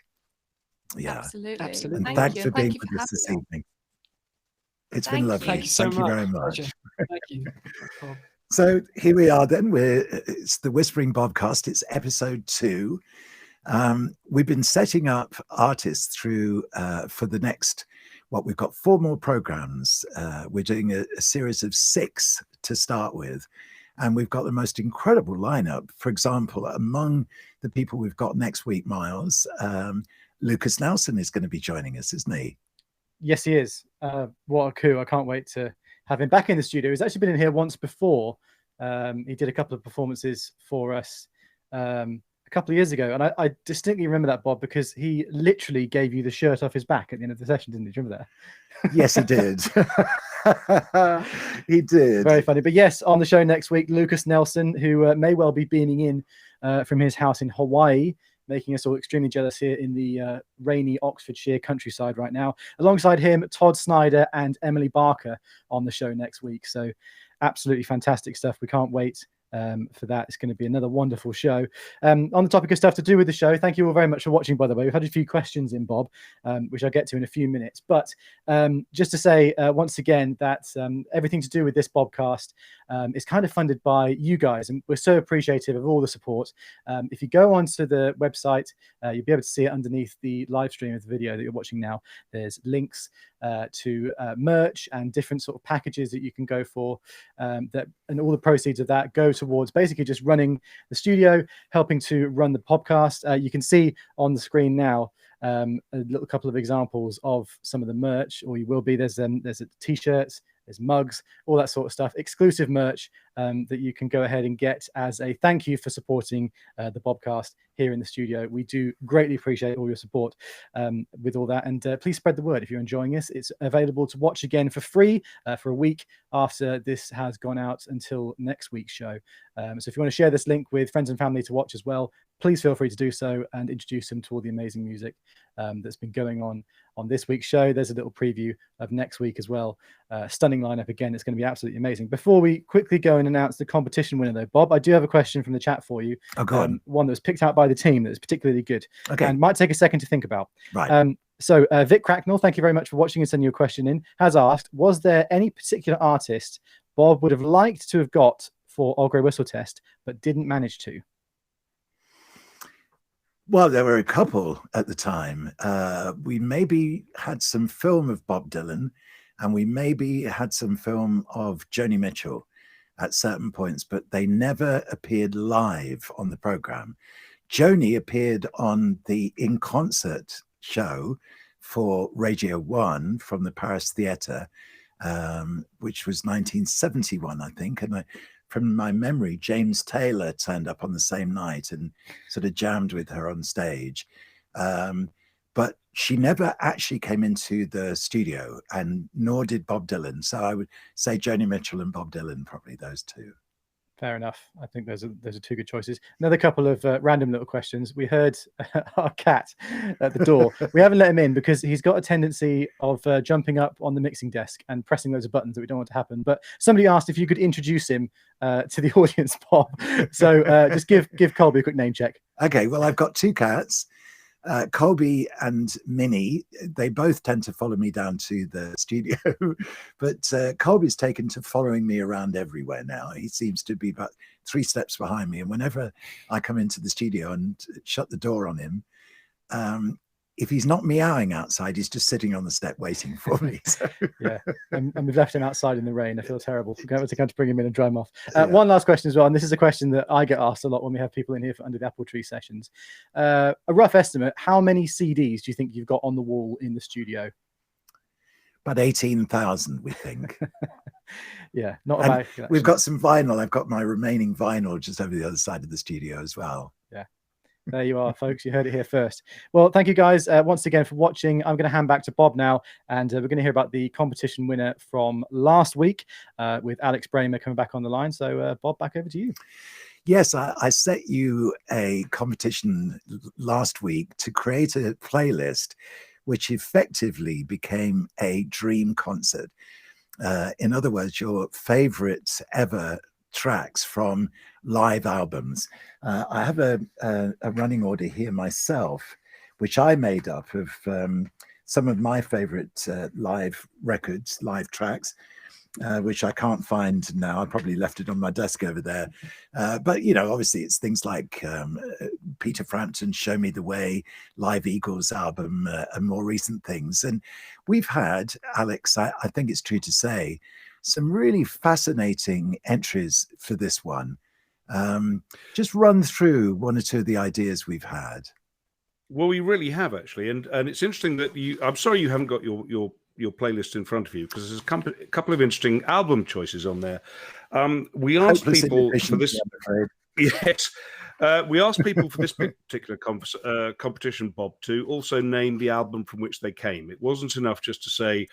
Yeah. Absolutely. And thanks for being with us this evening. It's been lovely. Thank you so much. Thank you very much. Thank you. So here we are then. It's the Whispering Bobcast. It's episode 2. We've been setting up artists through for the next, we've got 4 more programs. We're doing a series of 6 to start with. And we've got the most incredible lineup. For example, among the people we've got next week, Miles, Lucas Nelson is going to be joining us, isn't he? Yes, he is. What a coup. I can't wait to have him back in the studio. He's actually been in here once before. He did a couple of performances for us a couple of years ago. And I distinctly remember that, Bob, because he literally gave you the shirt off his back at the end of the session, didn't he? Do you remember that? Yes, he did. He did. Very funny. But yes, on the show next week, Lucas Nelson, who may well be beaming in from his house in Hawaii, making us all extremely jealous here in the rainy Oxfordshire countryside right now. Alongside him, Todd Snyder and Emily Barker on the show next week. So absolutely fantastic stuff. We can't wait for that. It's going to be another wonderful show. On the topic of stuff to do with the show, thank you all very much for watching, by the way. We've had a few questions in, Bob, which I'll get to in a few minutes. But just to say once again that everything to do with this Bobcast is kind of funded by you guys, and we're so appreciative of all the support. If you go onto the website, you'll be able to see it underneath the live stream of the video that you're watching now. There's links to merch and different sort of packages that you can go for, and all the proceeds of that go towards basically just running the studio, helping to run the podcast. You can see on the screen now a little couple of examples of some of the merch, or you will be. There's t-shirts, there's mugs, all that sort of stuff, exclusive merch that you can go ahead and get as a thank you for supporting the Bobcast here in the studio. We do greatly appreciate all your support with all that. And please spread the word if you're enjoying this. It's available to watch again for free for a week after this has gone out until next week's show. So if you want to share this link with friends and family to watch as well, please feel free to do so and introduce them to all the amazing music that's been going on this week's show. There's a little preview of next week as well. Stunning lineup again. It's going to be absolutely amazing. Before we quickly go and announce the competition winner, though, Bob, I do have a question from the chat for you. Oh, go on. One that was picked out by the team that is particularly good. Okay. And might take a second to think about. Right. So Vic Cracknell, thank you very much for watching and sending your question in, has asked, was there any particular artist Bob would have liked to have got for Old Grey Whistle Test, but didn't manage to? Well, there were a couple at the time. We maybe had some film of Bob Dylan, and we maybe had some film of Joni Mitchell at certain points, but they never appeared live on the program. Joni appeared on the In Concert show for Radio 1 from the Paris Theatre, which was 1971, I think. And from my memory, James Taylor turned up on the same night and sort of jammed with her on stage. But she never actually came into the studio, and nor did Bob Dylan. So I would say Joni Mitchell and Bob Dylan, probably those two. Fair enough. I think those are two good choices. Another couple of random little questions. We heard our cat at the door. We haven't let him in because he's got a tendency of jumping up on the mixing desk and pressing loads of buttons that we don't want to happen. But somebody asked if you could introduce him to the audience, Bob. So just give Colby a quick name check. Okay, well, I've got 2 cats. Colby and Minnie, they both tend to follow me down to the studio, but Colby's taken to following me around everywhere now. He seems to be about 3 steps behind me, and whenever I come into the studio and shut the door on him, if he's not meowing outside, he's just sitting on the step waiting for me. So. Yeah, and we've left him outside in the rain. I feel terrible. We're going to bring him in and dry him off. One last question as well, and this is a question that I get asked a lot when we have people in here for Under the Apple Tree sessions. A rough estimate, how many CDs do you think you've got on the wall in the studio? About 18,000, we think. Yeah, not a And bad collection. we've got some vinyl. I've got my remaining vinyl just over the other side of the studio as well. Yeah. There you are, folks. You heard it here first. Well, thank you guys once again for watching. I'm going to hand back to Bob now, and we're going to hear about the competition winner from last week with Alex Bramer coming back on the line. So, Bob, back over to you. Yes, I set you a competition last week to create a playlist which effectively became a dream concert. In other words, your favorite ever tracks from live albums. I have a running order here myself, which I made up of some of my favorite live records, live tracks, which I can't find now. I probably left it on my desk over there. But, you know, obviously it's things like Peter Frampton's Show Me the Way, Live Eagles album, and more recent things. And we've had, Alex, I think it's true to say, some really fascinating entries for this one. Just run through one or two of the ideas we've had. Well, we really have, actually. And it's interesting that I'm sorry you haven't got your playlist in front of you, because there's a couple of interesting album choices on there. We asked people for this. Yes, we asked people for this particular competition, Bob, to also name the album from which they came. It wasn't enough just to say,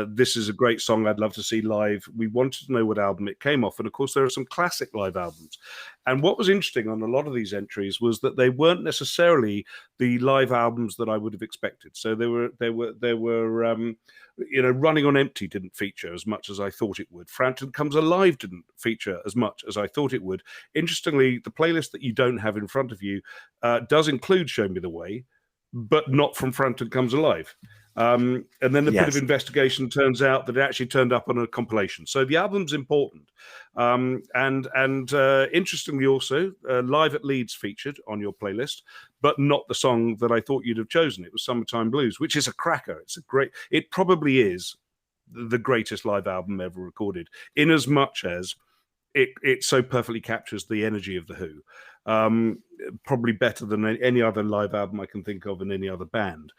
this is a great song I'd love to see live. We wanted to know what album it came off. And of course, there are some classic live albums. And what was interesting on a lot of these entries was that they weren't necessarily the live albums that I would have expected. So they were you know, Running on Empty didn't feature as much as I thought it would. Frampton Comes Alive didn't feature as much as I thought it would. Interestingly, the playlist that you don't have in front of you does include Show Me the Way, but not from Frampton Comes Alive. And then a bit of investigation turns out that it actually turned up on a compilation. So the album's important. And interestingly also, Live at Leeds featured on your playlist, but not the song that I thought you'd have chosen. It was Summertime Blues, which is a cracker. It probably is the greatest live album ever recorded, in as much as it so perfectly captures the energy of The Who. Probably better than any other live album I can think of in any other band.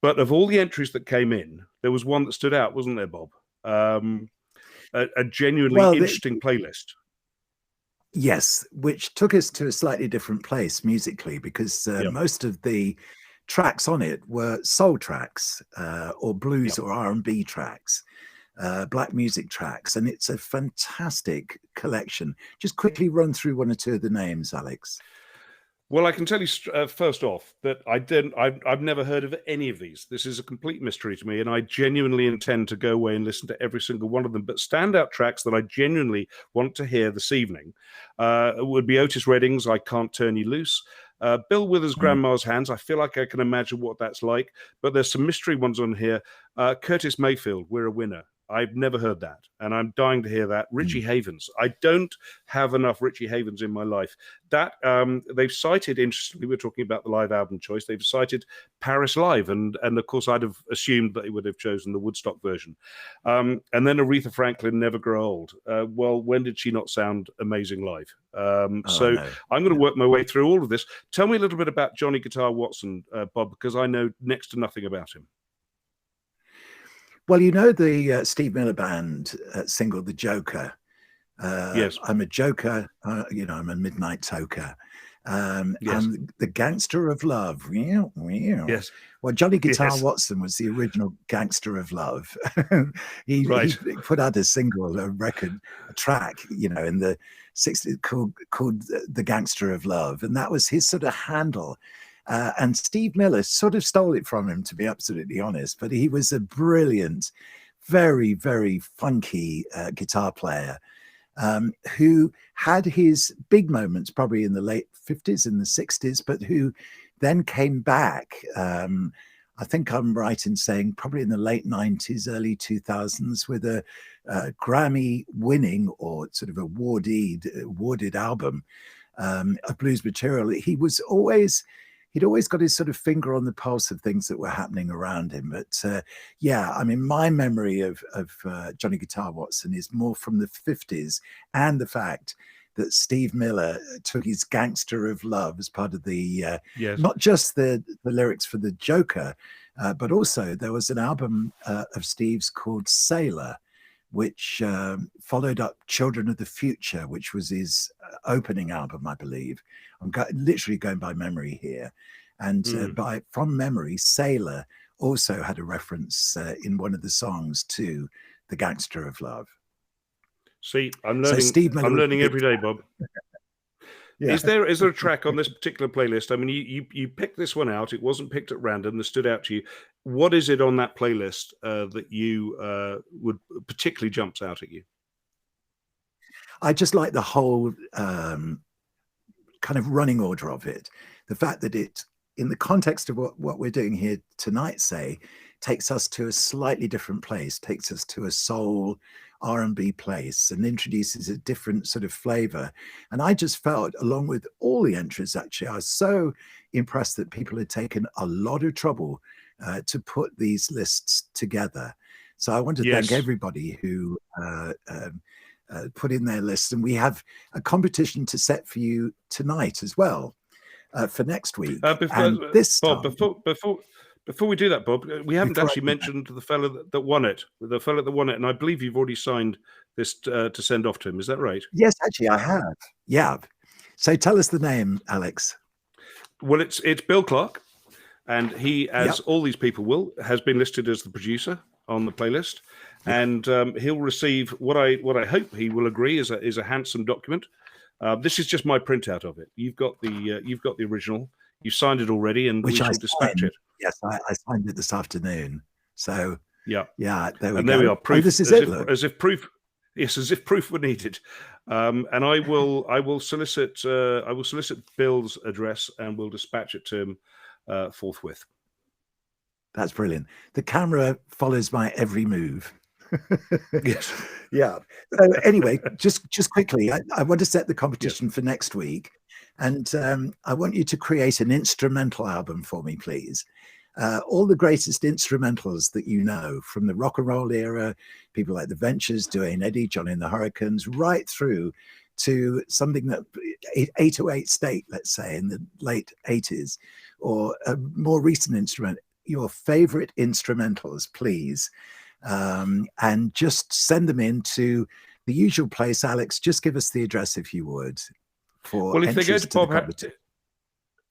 But of all the entries that came in, there was one that stood out, wasn't there, Bob? A genuinely interesting playlist. Yes, which took us to a slightly different place musically, because most of the tracks on it were soul tracks or blues or R&B tracks, black music tracks. And it's a fantastic collection. Just quickly run through one or two of the names, Alex. Well, I can tell you first off that I've never heard of any of these. This is a complete mystery to me, and I genuinely intend to go away and listen to every single one of them. But standout tracks that I genuinely want to hear this evening would be Otis Redding's I Can't Turn You Loose, Bill Withers' Grandma's Hands. I feel like I can imagine what that's like, but there's some mystery ones on here. Curtis Mayfield, We're a Winner. I've never heard that, and I'm dying to hear that. Richie Havens. I don't have enough Richie Havens in my life. That they've cited, interestingly, we're talking about the live album choice. They've cited Paris Live, and of course, I'd have assumed that they would have chosen the Woodstock version. And then Aretha Franklin, Never Grow Old. Well, when did she not sound amazing live? I'm going to work my way through all of this. Tell me a little bit about Johnny Guitar Watson, Bob, because I know next to nothing about him. Well, you know the Steve Miller Band single, The Joker. Yes. I'm a joker, you know, I'm a midnight toker. And the Gangster of Love. Yes. Well, Johnny Guitar Watson was the original Gangster of Love. he put out a single, a record, a track, you know, in the 60s called The Gangster of Love. And that was his sort of handle. And Steve Miller sort of stole it from him, to be absolutely honest. But he was a brilliant, very, very funky guitar player who had his big moments probably in the late 50s and the 60s, but who then came back. I think I'm right in saying probably in the late 90s, early 2000s, with a Grammy-winning or sort of awarded album of blues material. He'd always got his sort of finger on the pulse of things that were happening around him. But yeah, I mean, my memory of Johnny Guitar Watson is more from the 50s, and the fact that Steve Miller took his Gangster of Love as part of the, not just the lyrics for The Joker, but also there was an album of Steve's called Sailor, which followed up Children of the Future, which was his opening album, I believe. I'm literally going by memory here. And from memory, Sailor also had a reference in one of the songs to The Gangster of Love. See, I'm learning every day, Bob. Yeah. Is there a track on this particular playlist? I mean, you picked this one out. It wasn't picked at random. That stood out to you. What is it on that playlist that you would particularly jumps out at you? I just like the whole kind of running order of it. The fact that it, in the context of what we're doing here tonight, say, takes us to a slightly different place, takes us to a soul R&B place and introduces a different sort of flavor. And I just felt, along with all the entries, actually, I was so impressed that people had taken a lot of trouble to put these lists together. So I want to thank everybody who put in their lists. And we have a competition to set for you tonight as well for next week. Before we do that, Bob, we haven't actually mentioned the fellow that won it. The fellow that won it, and I believe you've already signed this to send off to him. Is that right? Yes, actually, I have. Yeah. So tell us the name, Alex. Well, it's Bill Clark, and he, as all these people will, has been listed as the producer on the playlist, and he'll receive what I hope he will agree is a handsome document. This is just my printout of it. You've got the original. You signed it already, and we shall dispatch it. Yes, I signed it this afternoon. So yeah, there we go. There we are. Proof, this is as if proof. Yes, as if proof were needed. And I will solicit Bill's address, and we'll dispatch it to him forthwith. That's brilliant. The camera follows my every move. Yes. Yeah. So anyway, just quickly, I want to set the competition for next week. And I want you to create an instrumental album for me, please. All the greatest instrumentals that you know from the rock and roll era, people like the Ventures, Duane Eddy, Johnny and the Hurricanes, right through to something that 808 State, let's say, in the late 80s, or a more recent instrument, your favorite instrumentals, please. And just send them in to the usual place. Alex, just give us the address if you would. Well, if they go to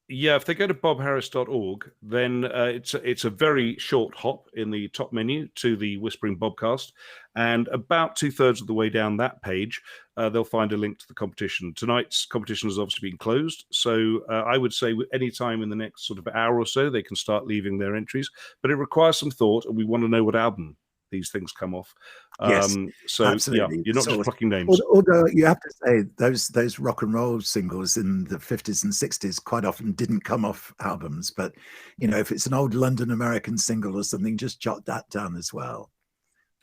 if they go to bobharris.org, then it's a very short hop in the top menu to the Whispering Bobcast, and about 2/3 of the way down that page, they'll find a link to the competition. Tonight's competition has obviously been closed, so I would say any time in the next sort of hour or so, they can start leaving their entries, but it requires some thought, and we want to know what album these things come off. Yes, so absolutely. Yeah, you're not just plucking names. Although you have to say those rock and roll singles in the 50s and 60s quite often didn't come off albums. But if it's an old London American single or something, just jot that down as well.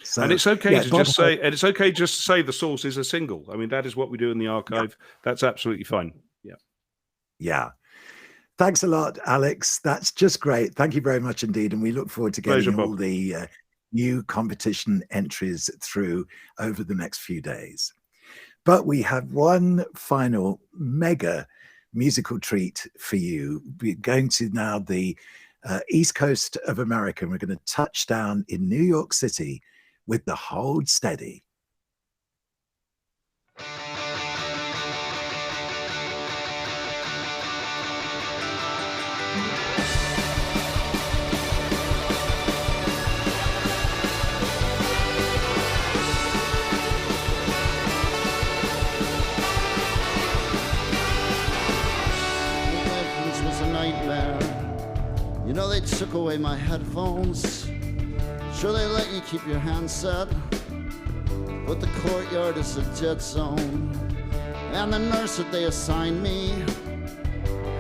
So, and it's okay to just say, and it's okay just to say the source is a single. I mean, that is what we do in the archive. Yeah. That's absolutely fine. Yeah. Yeah. Thanks a lot, Alex. That's just great. Thank you very much indeed. And we look forward to getting all the new competition entries through over the next few days. But we have one final mega musical treat for you. We're going to now the East Coast of America, and we're going to touch down in New York City with the Hold Steady. You know, they took away my headphones. Sure, they let you keep your handset, but the courtyard is a dead zone. And the nurse that they assigned me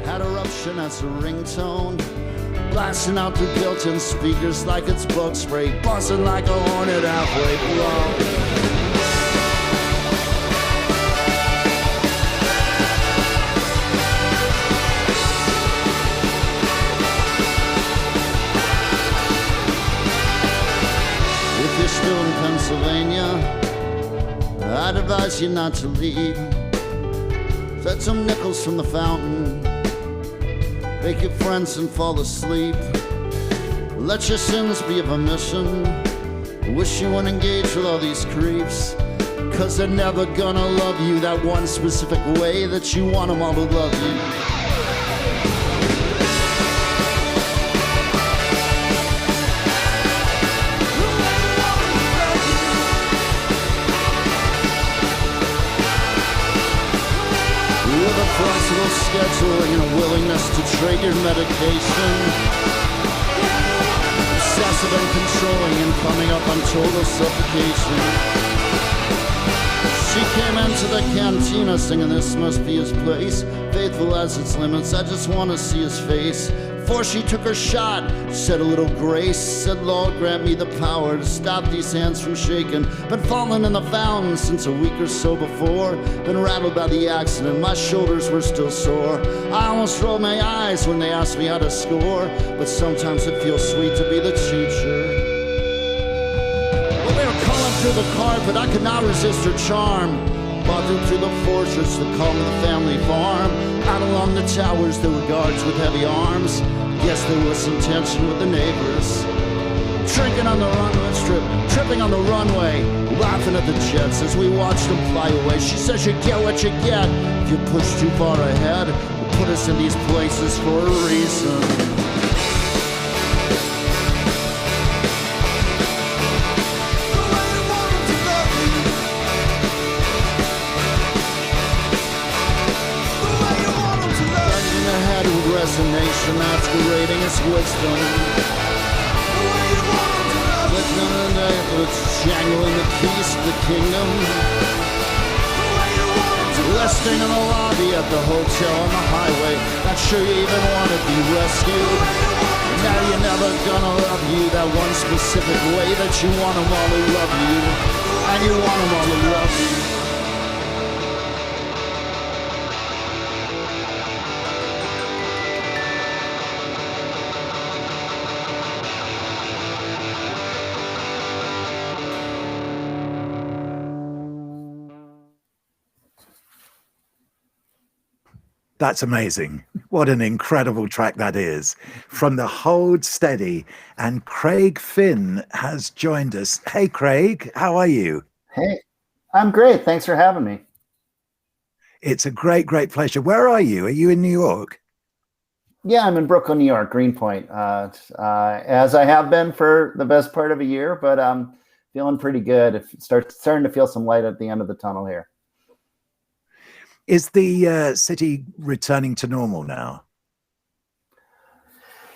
had eruption as a ringtone, blasting out through built-in speakers like it's bug spray, buzzing like a hornet halfway blown. Pennsylvania, I'd advise you not to leave. Fed some nickels from the fountain, make your friends and fall asleep. Let your sins be a permission I wish you wouldn't engage with all these creeps, 'cause they're never gonna love you that one specific way that you want them all to love you. With a flexible schedule and a willingness to trade your medication, obsessive and controlling and coming up on total suffocation. She came into the cantina singing "This must be his place," faithful as its limits, I just want to see his face. Before she took her shot, said a little grace, said, "Lord, grant me the power to stop these hands from shaking. Been falling in the fountain since a week or so before. Been rattled by the accident, my shoulders were still sore. I almost rolled my eyes when they asked me how to score, but sometimes it feels sweet to be the teacher." Well, they were calling through the carpet, I could not resist her charm. Marching through the fortress, the calm of the family farm. Out along the towers, there were guards with heavy arms. Yes, there was some tension with the neighbors. Drinking on the runway strip, tripping on the runway, laughing at the jets as we watched them fly away. She says you get what you get if you push too far ahead. You put us in these places for a reason. Resignation masquerading as wisdom. Flickering the necklace, jangling the keys to the kingdom. Listening in the lobby at the hotel on the highway. Not sure you even want to be rescued. Now you're never gonna love you that one specific way that you want them all to love you. And you want them all to love you. That's amazing. What an incredible track that is. From the Hold Steady. And Craig Finn has joined us. Hey, Craig, how are you? Hey, I'm great. Thanks for having me. It's a great, great pleasure. Where are you? Are you in New York? Yeah, I'm in Brooklyn, New York, Greenpoint, as I have been for the best part of a year, but I'm feeling pretty good. It's starting to feel some light at the end of the tunnel here. Is the city returning to normal now?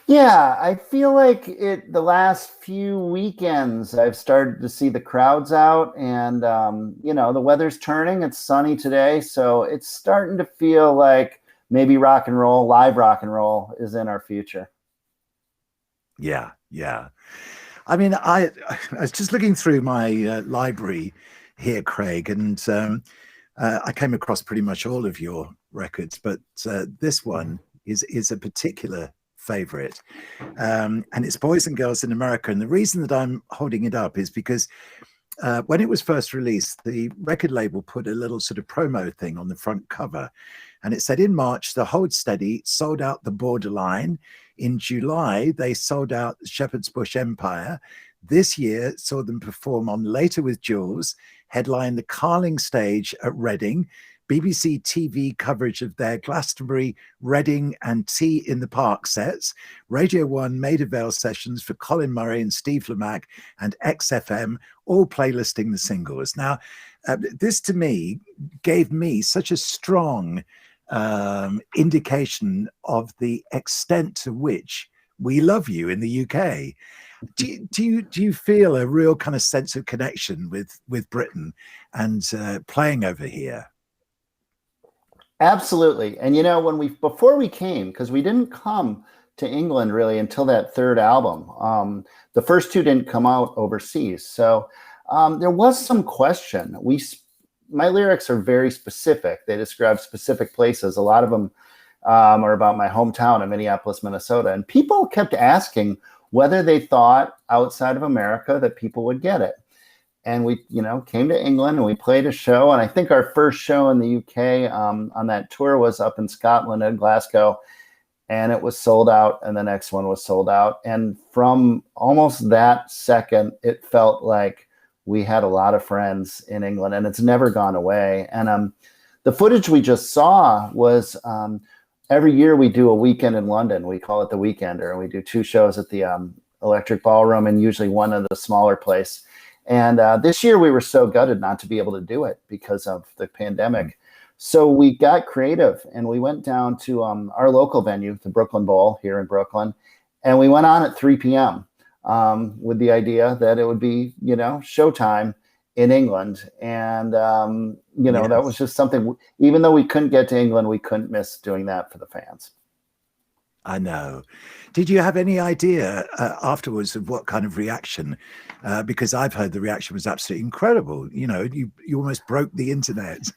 Yeah, I feel like the last few weekends, I've started to see the crowds out and, the weather's turning. It's sunny today. So it's starting to feel like maybe rock and roll, live rock and roll is in our future. Yeah, yeah. I mean, I was just looking through my library here, Craig, and I came across pretty much all of your records, but this one is a particular favorite, and it's Boys and Girls in America. And the reason that I'm holding it up is because when it was first released, the record label put a little sort of promo thing on the front cover, and it said, "In March, the Hold Steady sold out the Borderline. In July, they sold out the Shepherd's Bush Empire. This year saw them perform on Later with Jules, headline the Carling stage at Reading, BBC TV coverage of their Glastonbury, Reading and Tea in the Park sets, Radio 1 Maida Vale sessions for Colin Murray and Steve Lamacq, and XFM, all playlisting the singles." Now, this to me gave me such a strong indication of the extent to which we love you in the UK. Do you feel a real kind of sense of connection with Britain and playing over here? Absolutely. And before we came, because we didn't come to England really until that third album, the first two didn't come out overseas. So there was some question. My lyrics are very specific. They describe specific places. A lot of them are about my hometown of Minneapolis, Minnesota. And people kept asking whether they thought outside of America that people would get it. And we, came to England and we played a show. And I think our first show in the UK on that tour was up in Scotland and Glasgow. and it was sold out, and the next one was sold out. And from almost that second, it felt like we had a lot of friends in England, and it's never gone away. And the footage we just saw was every year we do a weekend in London. We call it the Weekender, and we do 2 shows at the Electric Ballroom and usually one at the smaller place. And this year we were so gutted not to be able to do it because of the pandemic. So we got creative and we went down to our local venue, the Brooklyn Bowl here in Brooklyn, and we went on at 3 p.m. With the idea that it would be, showtime in England. And, that was just something, even though we couldn't get to England, we couldn't miss doing that for the fans. I know. Did you have any idea afterwards of what kind of reaction? Because I've heard the reaction was absolutely incredible. You almost broke the internet.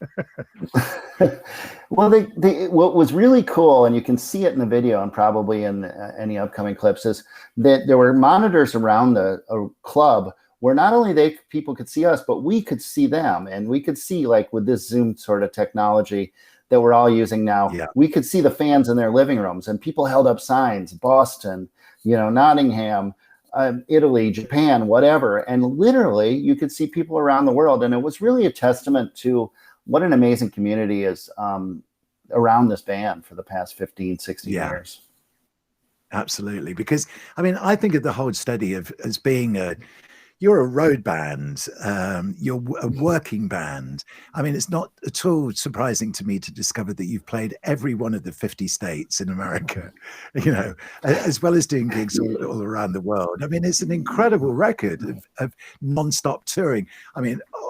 Well, what was really cool, and you can see it in the video and probably in any upcoming clips, is that there were monitors around the club where not only people could see us, but we could see them. And we could see, like with this Zoom sort of technology that we're all using now, we could see the fans in their living rooms, and people held up signs, Boston, Nottingham, Italy, Japan, whatever. And literally you could see people around the world. And it was really a testament to what an amazing community is around this band for the past 15, 16 years. Absolutely. Because I think of the whole study as being you're a road band, you're a working band. It's not at all surprising to me to discover that you've played every one of the 50 states in America, as well as doing gigs all around the world. It's an incredible record of non-stop touring.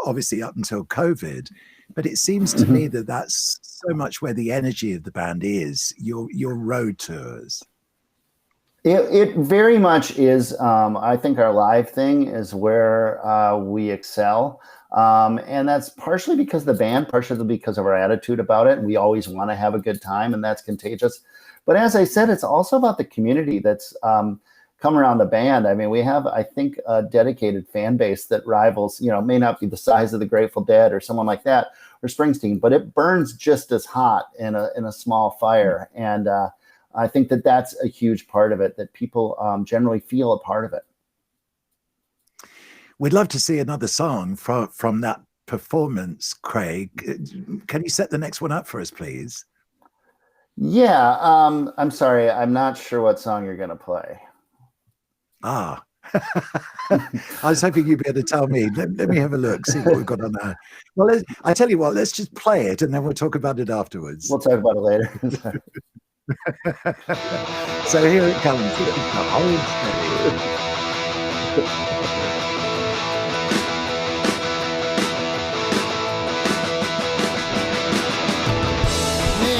Obviously up until COVID, but it seems to me that that's so much where the energy of the band is, your road tours. It very much is. I think our live thing is where we excel. And that's partially because of the band, partially because of our attitude about it. And we always want to have a good time, and that's contagious. But as I said, it's also about the community that's come around the band. We have, I think, a dedicated fan base that rivals, may not be the size of the Grateful Dead or someone like that, or Springsteen, but it burns just as hot in a small fire. And I think that that's a huge part of it, that people generally feel a part of it. We'd love to see another song from that performance, Craig. Can you set the next one up for us, please? Yeah. I'm sorry. I'm not sure what song you're going to play. I was hoping you'd be able to tell me. Let me have a look, see what we've got on there. Well, I tell you what, let's just play it and then we'll talk about it afterwards. We'll talk about it later. So here it comes. Me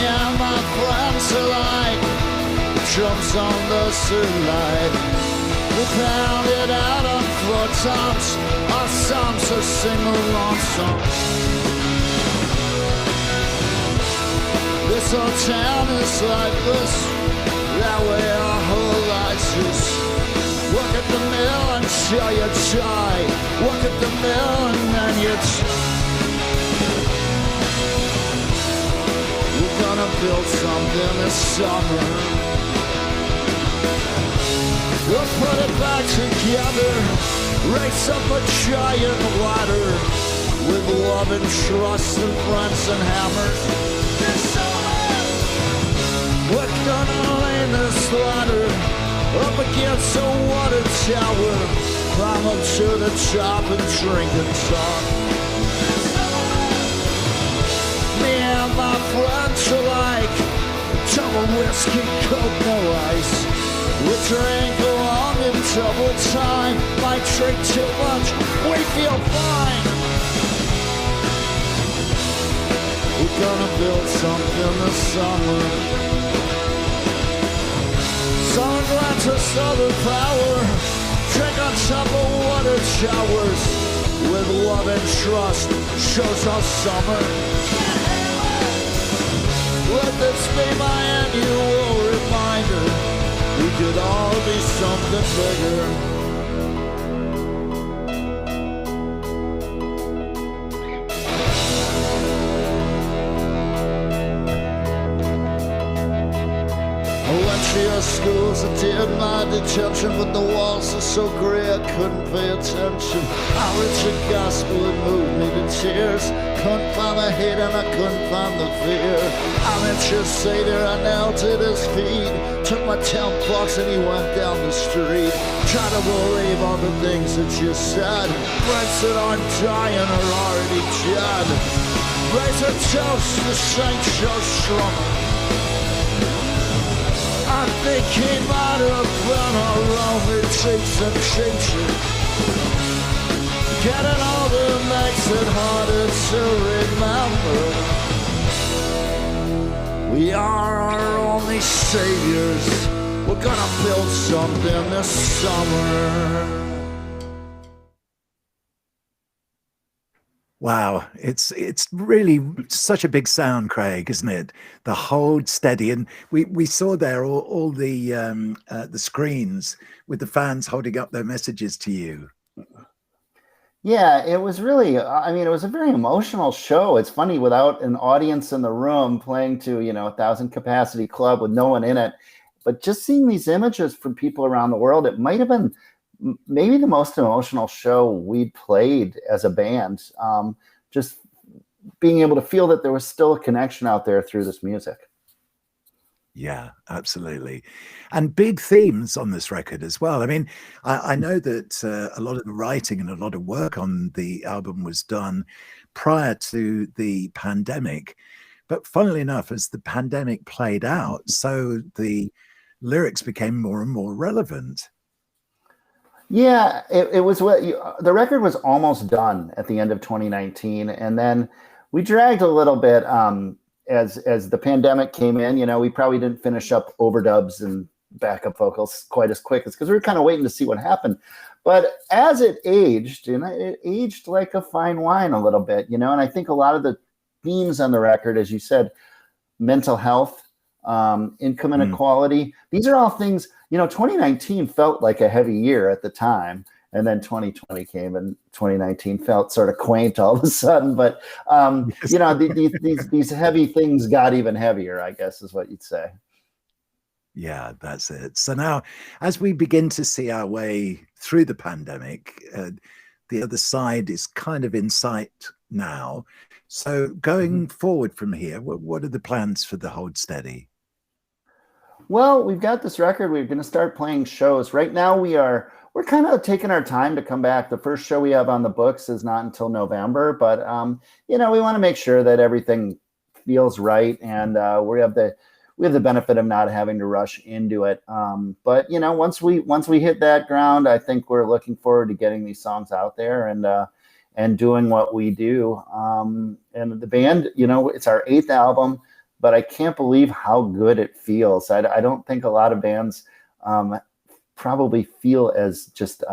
and my friends alike, jumps on the sunlight. We found it out on 4 times. Our songs a sing-along song. This whole town is like this, that way our whole lives is. Work at the mill and sure you try. Work at the mill and then you We're gonna build something this summer. We'll put it back together, race up a giant ladder, with love and trust and friends and hammers. This summer, we're gonna lay this ladder up against a water tower, climb up to the top and drink and talk. This summer, me and my friends are like double whiskey, coke, no ice. We drink along in double time, might drink too much, we feel fine. We're gonna build something this summer. Sunlight to solar power, drink on top of water showers, with love and trust, shows our summer. Let this be my annual reminder. We could all be something bigger. When your schools. I did my detention, but the walls are so gray I couldn't pay attention. I read your gospel, it moved me to tears. Couldn't find the hate and I couldn't find the fear. I met your Savior, I knelt at his feet. Took my $10 and he went down the street. Try to believe all the things that you said. Friends that aren't dying are already dead. Raise a toast to Saint Joe Strummer. I think he might have been a lonely teach and teacher. Getting older makes it harder to remember. We are our only saviors. We're gonna build something this summer. Wow, it's really such a big sound, Craig, isn't it? The hold steady, and we saw there all the screens with the fans holding up their messages to you. Yeah, it was really, I mean, it was a very emotional show. It's funny, without an audience in the room playing to, 1,000 capacity club with no one in it, but just seeing these images from people around the world, it might have been maybe the most emotional show we played as a band. Just being able to feel that there was still a connection out there through this music. Yeah, absolutely. And big themes on this record as well. I mean, I know that a lot of the writing and a lot of work on the album was done prior to the pandemic. But funnily enough, as the pandemic played out, so the lyrics became more and more relevant. Yeah, it was the record was almost done at the end of 2019. And then we dragged a little bit as the pandemic came in. We probably didn't finish up overdubs and backup vocals quite as quick, because we were kind of waiting to see what happened. But as it aged, and it aged like a fine wine a little bit, and I think a lot of the themes on the record, as you said, mental health, income inequality, these are all things, 2019 felt like a heavy year at the time. And then 2020 came and 2019 felt sort of quaint all of a sudden. But, these heavy things got even heavier, I guess is what you'd say. Yeah, that's it. So now, as we begin to see our way through the pandemic, the other side is kind of in sight now. So going forward from here, what are the plans for the Hold Steady? Well, we've got this record. We're going to start playing shows. Right now, we're kind of taking our time to come back. The first show we have on the books is not until November, but we want to make sure that everything feels right, and we have the benefit of not having to rush into it. But once we hit that ground, I think we're looking forward to getting these songs out there and doing what we do. And the band, it's our 8th album, but I can't believe how good it feels. I don't think a lot of bands probably feel as just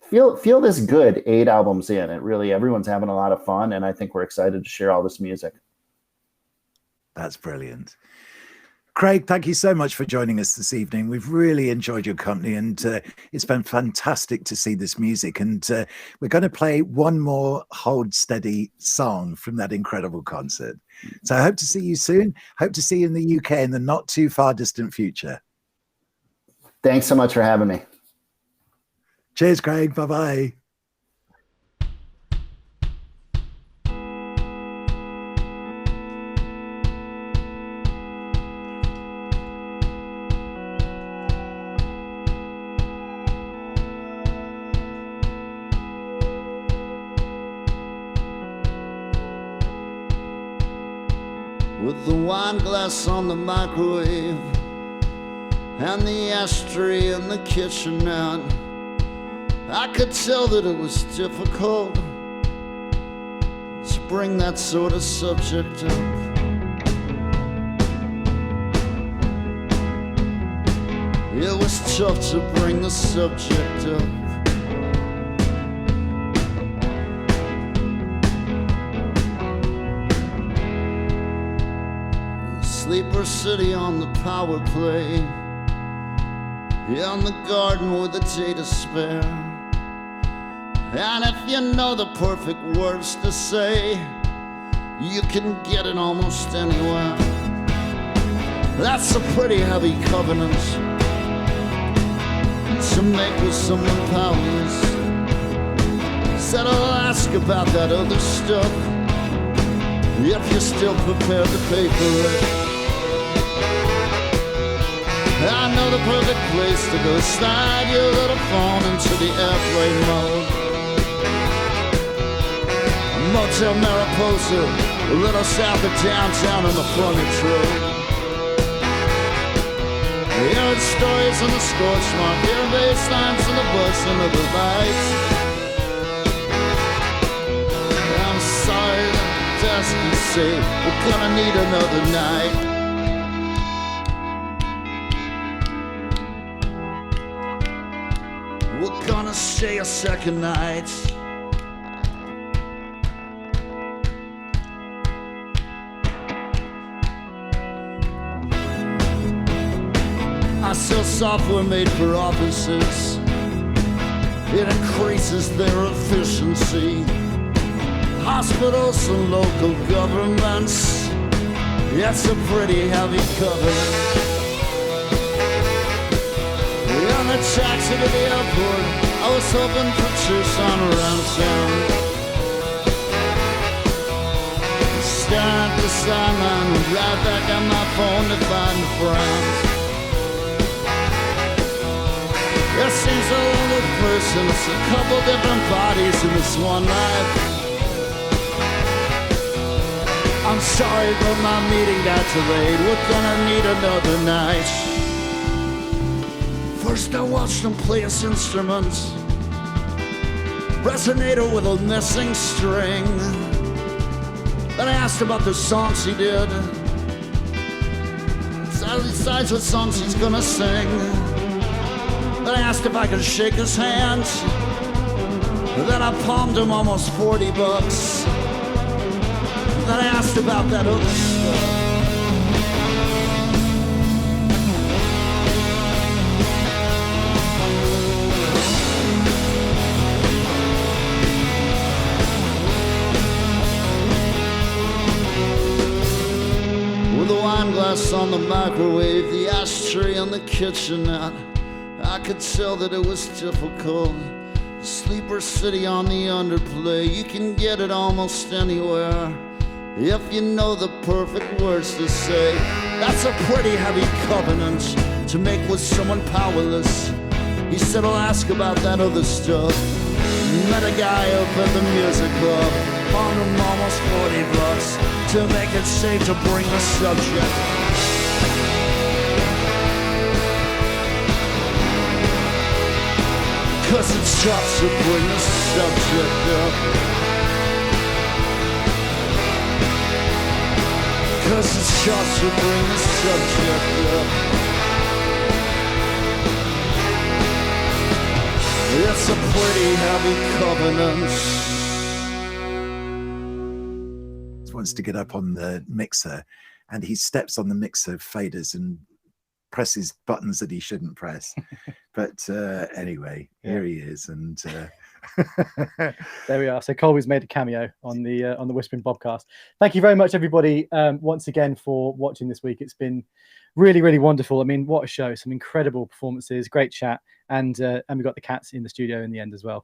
feel this good 8 albums in. It really, everyone's having a lot of fun, and I think we're excited to share all this music. That's brilliant. Craig, thank you so much for joining us this evening. We've really enjoyed your company, and it's been fantastic to see this music. And we're going to play one more Hold Steady song from that incredible concert. So I hope to see you soon. Hope to see you in the UK in the not too far distant future. Thanks so much for having me. Cheers, Craig. Bye-bye. With the wine glass on the microwave and the ashtray in the kitchenette, I could tell that it was difficult to bring that sort of subject up. It was tough to bring the subject up. Sleeper City on the power play, in the garden with a day to spare. And if you know the perfect words to say, you can get it almost anywhere. That's a pretty heavy covenant to make with someone powerless. Said I'll ask about that other stuff if you're still prepared to pay for it. I know the perfect place to go. Slide your little phone into the airplane mode. Motel Mariposa, a little south of downtown on the frontage road. Hearing stories on the scorch mark, hearing bass lines and the buzzing of the lights. I'm sorry that desk can say we're gonna need another night. We're gonna stay a second night. I sell software made for offices. It increases their efficiency. Hospitals and local governments. It's a pretty heavy covenant. On the taxi to the airport, I was hoping for Tucson around town. Staring at the sideline, right back on my phone to find the frowns. It seems a lonely person, it's a couple different bodies in this one life. I'm sorry but my meeting got delayed, we're gonna need another night. First I watched him play his instruments, resonator with a missing string. Then I asked about the songs he did, besides what songs he's gonna sing. Then I asked if I could shake his hand, then I palmed him almost $40. Then I asked about that other stuff. With a wine glass on the microwave, the ashtray on the kitchenette, I could tell that it was difficult. Sleeper City on the underplay, you can get it almost anywhere if you know the perfect words to say. That's a pretty heavy covenant to make with someone powerless. He said I'll ask about that other stuff. Met a guy up at the music club, found him almost $40 to make it safe to bring the subject. Cause it's tough to bring the subject up. Cause it's tough to bring the subject up. It's a pretty heavy covenant. Wants to get up on the mixer and he steps on the mixer faders and presses buttons that he shouldn't press. But anyway, here he is, and there we are. So Colby's made a cameo on the Whispering Bobcast. Thank you very much, everybody, once again for watching this week. It's been really, really wonderful. I mean, what a show! Some incredible performances, great chat, and we got the cats in the studio in the end as well.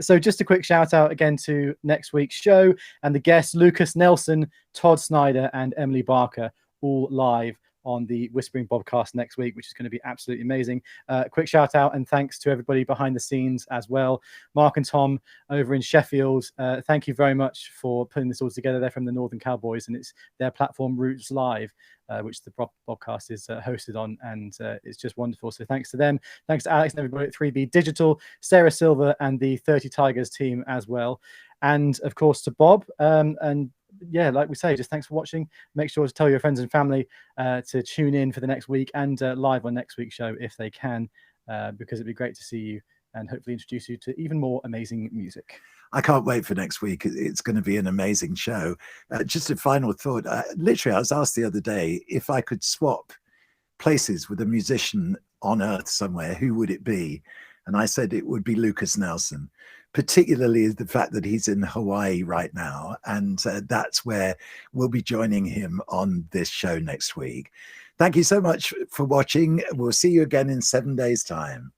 So just a quick shout out again to next week's show and the guests: Lucas Nelson, Todd Snyder, and Emily Barker, all live on the Whispering Bobcast next week, which is going to be absolutely amazing. Quick shout out and thanks to everybody behind the scenes as well. Mark and Tom over in Sheffield, thank you very much for putting this all together. They're from the Northern Cowboys, and it's their platform Roots Live, which the Bobcast is hosted on, and it's just wonderful. So thanks to them. Thanks to Alex and everybody at 3B Digital, Sarah Silver, and the 30 Tigers team as well. And of course to Bob, and yeah, like we say, just thanks for watching. Make sure to tell your friends and family to tune in for the next week and live on next week's show if they can, because it'd be great to see you and hopefully introduce you to even more amazing music. I can't wait for next week. It's going to be an amazing show. Just a final thought. Literally, I was asked the other day if I could swap places with a musician on Earth somewhere, who would it be? And I said it would be Lucas Nelson, particularly the fact that he's in Hawaii right now. And that's where we'll be joining him on this show next week. Thank you so much for watching. We'll see you again in 7 days' time.